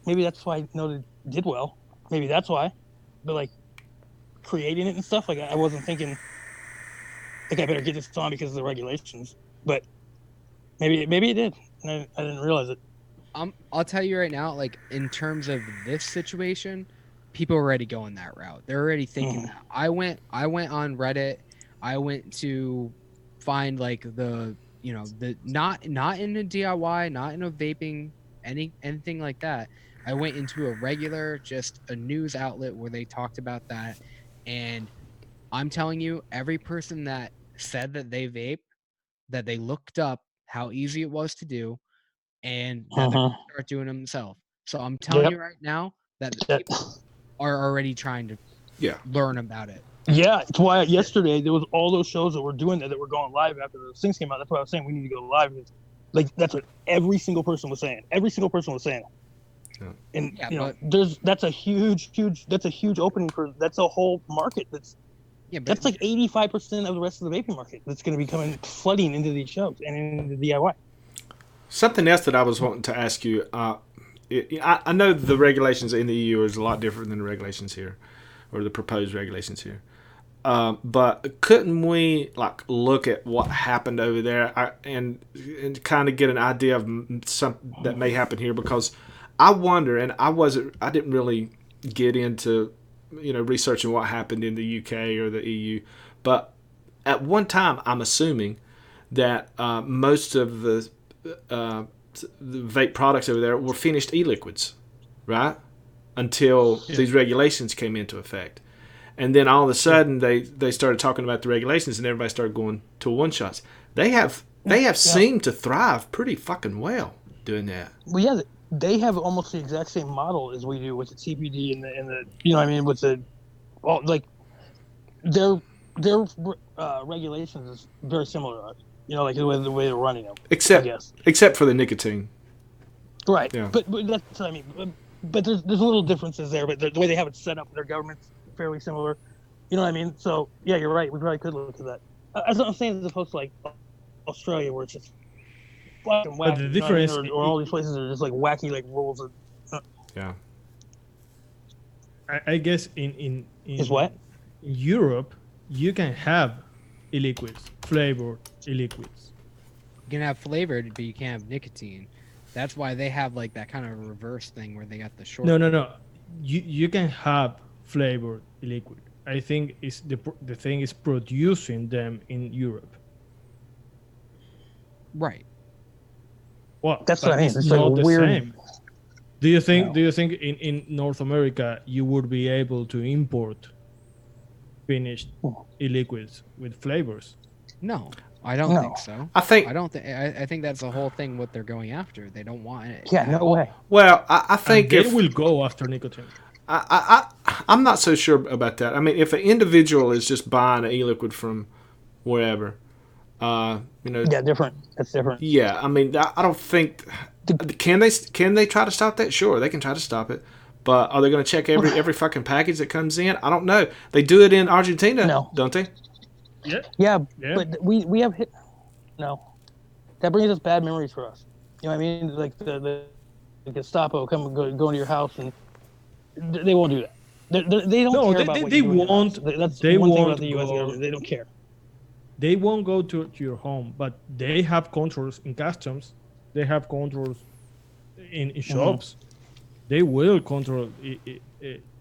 S3: that's why Noted did well. Maybe that's why. But like, creating it and stuff, like, I wasn't thinking like I better get this on because of the regulations. But maybe it did. And I didn't realize it.
S2: I'll tell you right now, like, in terms of this situation, people are already going that route. They're already thinking that. I went on Reddit. I went to find like the not in a DIY, not in a vaping, anything like that. I went into a regular, just a news outlet where they talked about that, and I'm telling you, every person that said that they vape, that they looked up how easy it was to do, and that they're gonna start doing it themselves. So I'm telling you right now that people are already trying to learn about it.
S3: Yeah, it's why yesterday there was all those shows that were doing that were going live after those things came out. That's why I was saying we need to go live. Like, that's what every single person was saying. Every single person was saying. Yeah. And that's a huge opening that's a whole market that's like 85% of the rest of the vaping market that's going to be flooding into these shows and into DIY.
S1: Something else that I was wanting to ask you, I know the regulations in the EU is a lot different than the regulations here, or the proposed regulations here. But couldn't we look at what happened over there and kind of get an idea of something that may happen here? Because I wonder, and I didn't really get into researching what happened in the UK or the EU, but at one time I'm assuming that most of the vape products over there were finished e-liquids, right? Until these regulations came into effect. And then all of a sudden they started talking about the regulations and everybody started going to one-shots. They have seemed to thrive pretty fucking well doing that.
S3: Well, yeah, they have almost the exact same model as we do with the CBD and the you know what I mean, with the their regulations is very similar. Like the way they're running them.
S1: Except for the nicotine.
S3: Right. Yeah. But that's what I mean. But there's little differences there. But the way they have it set up, their government's fairly similar. You know what I mean? So yeah, you're right. We probably could look at that. As I'm saying, as opposed to like Australia, where it's just fucking wacky. But the difference, or all these places are just like wacky, like rules.
S1: Yeah.
S4: I guess in
S3: is what?
S4: Europe, you can have e-liquids, flavored e-liquids.
S2: You can have flavored, but you can't have nicotine. That's why they have like that kind of reverse thing where they got the short.
S4: No. You can have flavored e-liquid. I think is the thing is producing them in Europe.
S2: Right.
S4: Well,
S3: that's what I mean. It's
S4: not
S3: like
S4: the
S3: weird.
S4: Same. Do you think in North America you would be able to import finished e-liquids with flavors?
S2: No, I don't think so.
S1: I
S2: think that's the whole thing. What they're going after, they don't want it.
S3: Yeah, no way.
S1: Well, I think
S4: they will go after nicotine.
S1: I'm not so sure about that. I mean, if an individual is just buying an e-liquid from wherever,
S3: Yeah, different. That's different.
S1: Yeah, I mean, I don't think Can they try to stop that? Sure, they can try to stop it. But are they going to check every fucking package that comes in? I don't know. They do it in Argentina, don't they?
S3: Yeah. But we have hit. No, that brings us bad memories for us. You know what I mean? Like the Gestapo go into your house, and they won't do that. They don't care about what you're doing. That's one thing about the U.S. government. They don't care.
S4: They won't go to your home, but they have controls in customs. They have controls in shops. They will control,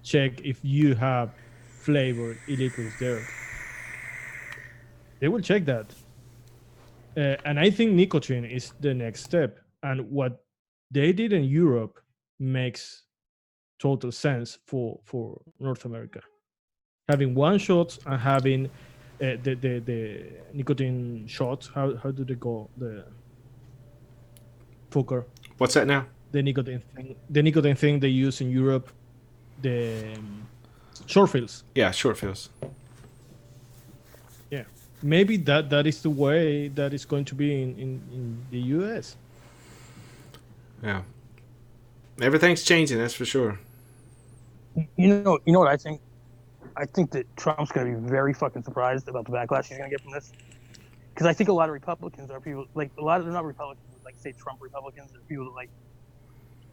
S4: check if you have flavored e-liquids there. They will check that. And I think nicotine is the next step. And what they did in Europe makes total sense for North America. Having one shot and having the nicotine shots. How do they go? The Folkart.
S1: What's that now?
S4: The nicotine thing they use in Europe. The short fills.
S1: Yeah, short fills.
S4: Yeah, maybe that is the way that is going to be in the US.
S1: Yeah, everything's changing. That's for sure.
S3: You know what I think? I think that Trump's going to be very fucking surprised about the backlash he's going to get from this. Because I think a lot of Republicans are people, like, they're not Republicans, like, say Trump Republicans, they're people that, like,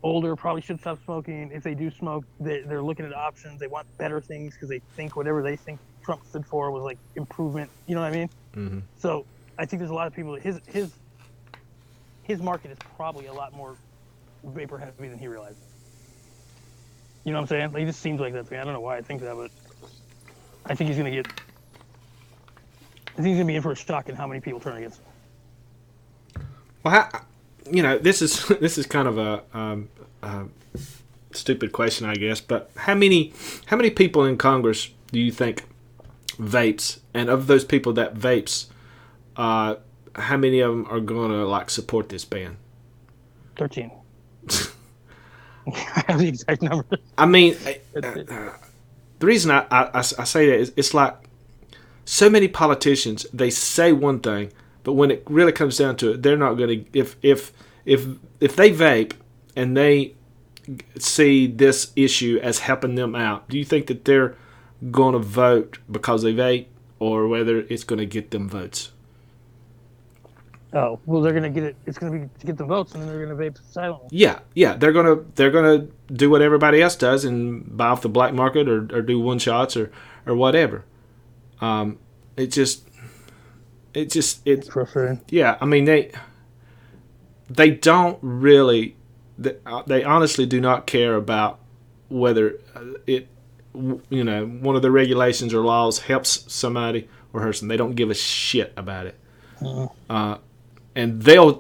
S3: older, probably should stop smoking. If they do smoke, they're looking at options. They want better things because they think whatever they think Trump stood for was, like, improvement. You know what I mean? Mm-hmm. So I think there's a lot of people, his market is probably a lot more vapor heavy than he realizes. You know what I'm saying? Like, it just seems like that to me. I don't know why I think that, but I think he's gonna be in for a shock in how many people turn against him.
S1: Well, this is kind of a stupid question, I guess. But how many people in Congress do you think vapes? And of those people that vapes, how many of them are gonna like support this ban?
S3: 13. I have the exact number.
S1: I mean, the reason I say that is it's like so many politicians, they say one thing, but when it really comes down to it, they're not going to. If they vape and they see this issue as helping them out, do you think that they're going to vote because they vape, or whether it's going to get them votes?
S3: Oh, well, they're going to get it. It's going to be to get the votes, and then they're going to vape silently.
S1: Yeah. They're gonna do what everybody else does and buy off the black market or do one shots or whatever. It's
S3: frustrating.
S1: Yeah, I mean they don't really. They honestly do not care about whether one of the regulations or laws helps somebody or hurts them. They don't give a shit about it. And they'll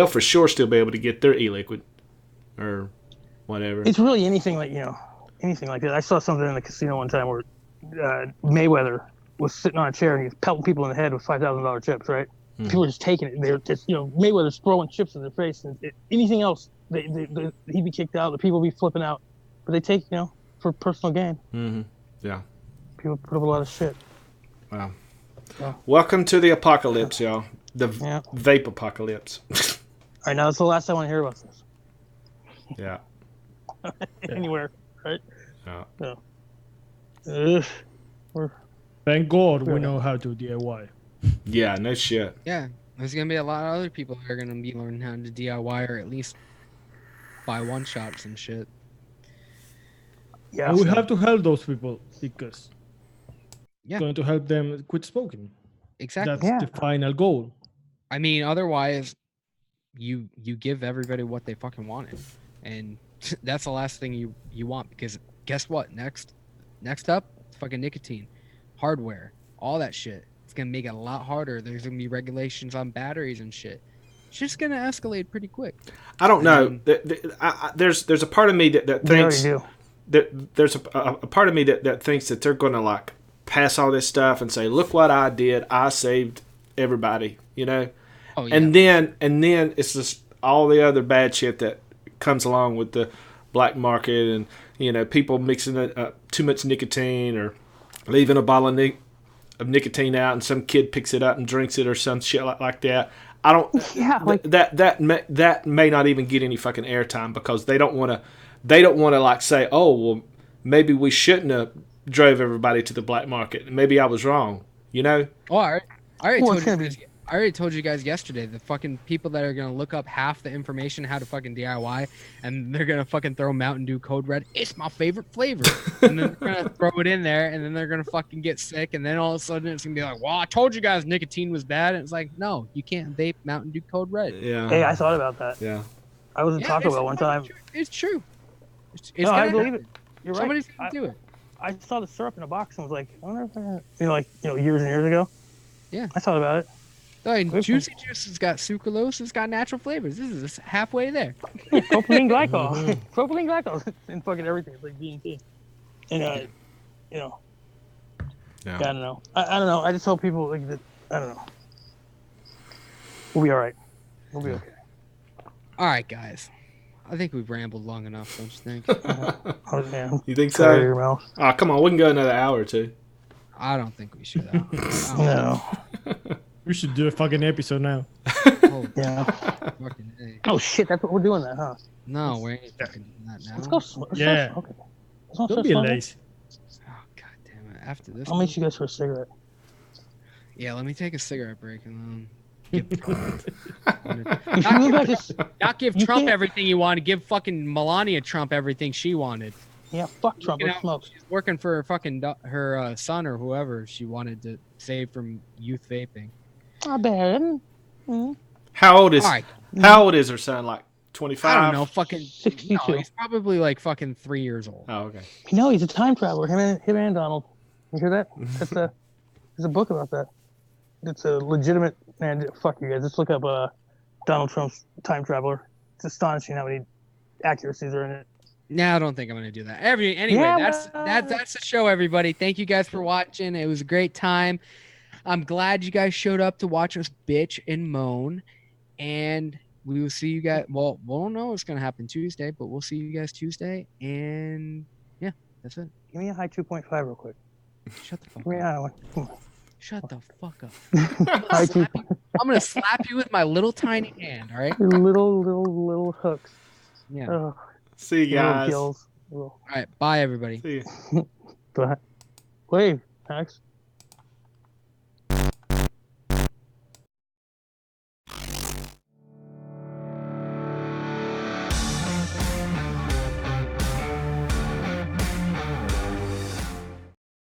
S1: for sure still be able to get their e-liquid or whatever.
S3: It's really anything like that. I saw something in the casino one time where Mayweather was sitting on a chair and he was pelting people in the head with $5,000 chips, right? People were just taking it. They're just, Mayweather's throwing chips in their face. And anything else, he'd be kicked out. The people would be flipping out. But they take, for personal gain.
S1: Mm-hmm. Yeah.
S3: People put up a lot of shit.
S1: Wow. So. Welcome to the apocalypse, y'all. The vape apocalypse.
S3: All right, now that's the last I want to hear about this.
S1: Yeah.
S3: Anywhere, right?
S1: Yeah.
S4: Thank God we know how to DIY.
S1: Yeah, no shit.
S2: Yeah, there's going to be a lot of other people who are going to be learning how to DIY or at least buy one-shots and shit.
S4: Yeah, and we have to help those people because it's going to help them quit smoking.
S2: Exactly.
S4: That's the final goal.
S2: I mean, otherwise, you give everybody what they fucking wanted, and that's the last thing you want, because guess what? Next up, fucking nicotine, hardware, all that shit. It's gonna make it a lot harder. There's gonna be regulations on batteries and shit. It's just gonna escalate pretty quick.
S1: I don't know. There's a part of me that thinks that there's a part of me that thinks that they're gonna like pass all this stuff and say, look what I did. I saved everybody, Oh, yeah. And then it's just all the other bad shit that comes along with the black market and, people mixing too much nicotine or leaving a bottle of nicotine out and some kid picks it up and drinks it or some shit like that. I don't.
S3: Yeah, like
S1: That may not even get any fucking airtime because they don't want to. They don't want to like say, oh well, maybe we shouldn't have drove everybody to the black market. Maybe I was wrong. You know.
S2: Oh, I already
S3: Well,
S2: told
S3: it's
S2: you
S3: gonna
S2: guys, I already told you guys yesterday. The fucking people that are gonna look up half the information how to fucking DIY, and they're gonna fucking throw Mountain Dew Code Red. It's my favorite flavor, and then they're gonna throw it in there, and then they're gonna fucking get sick, and then all of a sudden it's gonna be like, well, I told you guys nicotine was bad, and it's like, no, you can't vape Mountain Dew Code Red.
S1: Yeah.
S3: hey, I thought about that.
S1: Yeah.
S3: I was in Taco Bell one time.
S2: It's true. It's
S3: No, I
S2: gonna
S3: believe
S2: happen.
S3: it. You're right.
S2: Somebody's gonna do it.
S3: I saw the syrup in a box and was like, I wonder if I got, years and years ago.
S2: Yeah.
S3: I thought about it.
S2: Like, Juicy Juice has got sucralose. It's got natural flavors. This is halfway there.
S3: Propylene glycol. Propylene glycol in fucking everything. It's like B&T. And,
S1: Yeah.
S3: I don't know. I don't know. I just hope people like that. I don't know. We'll be all right. We'll be okay.
S2: All right, guys. I think we've rambled long enough, don't you think?
S3: Oh, damn.
S1: You think
S3: Cover
S1: so?
S3: your mouth.
S1: Oh, come on. We can go another hour or two.
S2: I don't think we should.
S3: No.
S4: We should do a fucking episode now.
S2: Oh,
S3: Yeah.
S2: fucking A.
S3: Oh shit! That's what we're doing. That, huh?
S2: No, we ain't fucking doing that now.
S3: Let's go.
S4: Yeah.
S3: Okay. Let's go
S4: Don't be lazy.
S2: Oh, god damn it. After this
S3: I'll meet you guys for a cigarette.
S2: Yeah, let me take a cigarette break and then give Trump,
S3: You guys,
S2: not give
S3: You
S2: Trump
S3: can't-
S2: everything he wanted, give fucking Melania Trump everything she wanted.
S3: yeah, fuck Trump.
S2: You
S3: Let's
S2: know,
S3: smoke.
S2: she's working for her fucking her son or whoever she wanted to save from youth vaping.
S3: I bet. Mm.
S1: How old is
S2: All right.
S1: How old is her son? Like 25?
S2: I don't know, fucking
S3: 62.
S2: No, he's probably like fucking 3 years old.
S1: Oh, okay.
S3: No, he's a time traveler. Him and Donald. You hear that? There's a book about that. It's a legitimate. Man, fuck you guys. Just look up Donald Trump's time traveler. It's astonishing how many accuracies are in it.
S2: No, I don't think I'm gonna do that. Anyway,
S3: Yeah,
S2: that's the show, everybody. Thank you guys for watching. It was a great time. I'm glad you guys showed up to watch us bitch and moan. And we will see you guys. Well, we don't know what's gonna happen Tuesday, but we'll see you guys Tuesday. And yeah, that's it.
S3: Give me a high 2.5 real quick.
S2: Shut the fuck
S3: Give me a
S2: up.
S3: high one. Come on.
S2: Shut the fuck up.
S3: High 2.
S2: I'm gonna slap you with my little tiny hand. All right.
S3: Little hooks.
S2: Yeah.
S3: Oh,
S1: See you
S3: little
S1: guys.
S3: gills.
S2: All right. Bye, everybody.
S1: See you.
S3: Go ahead. Wave, Max.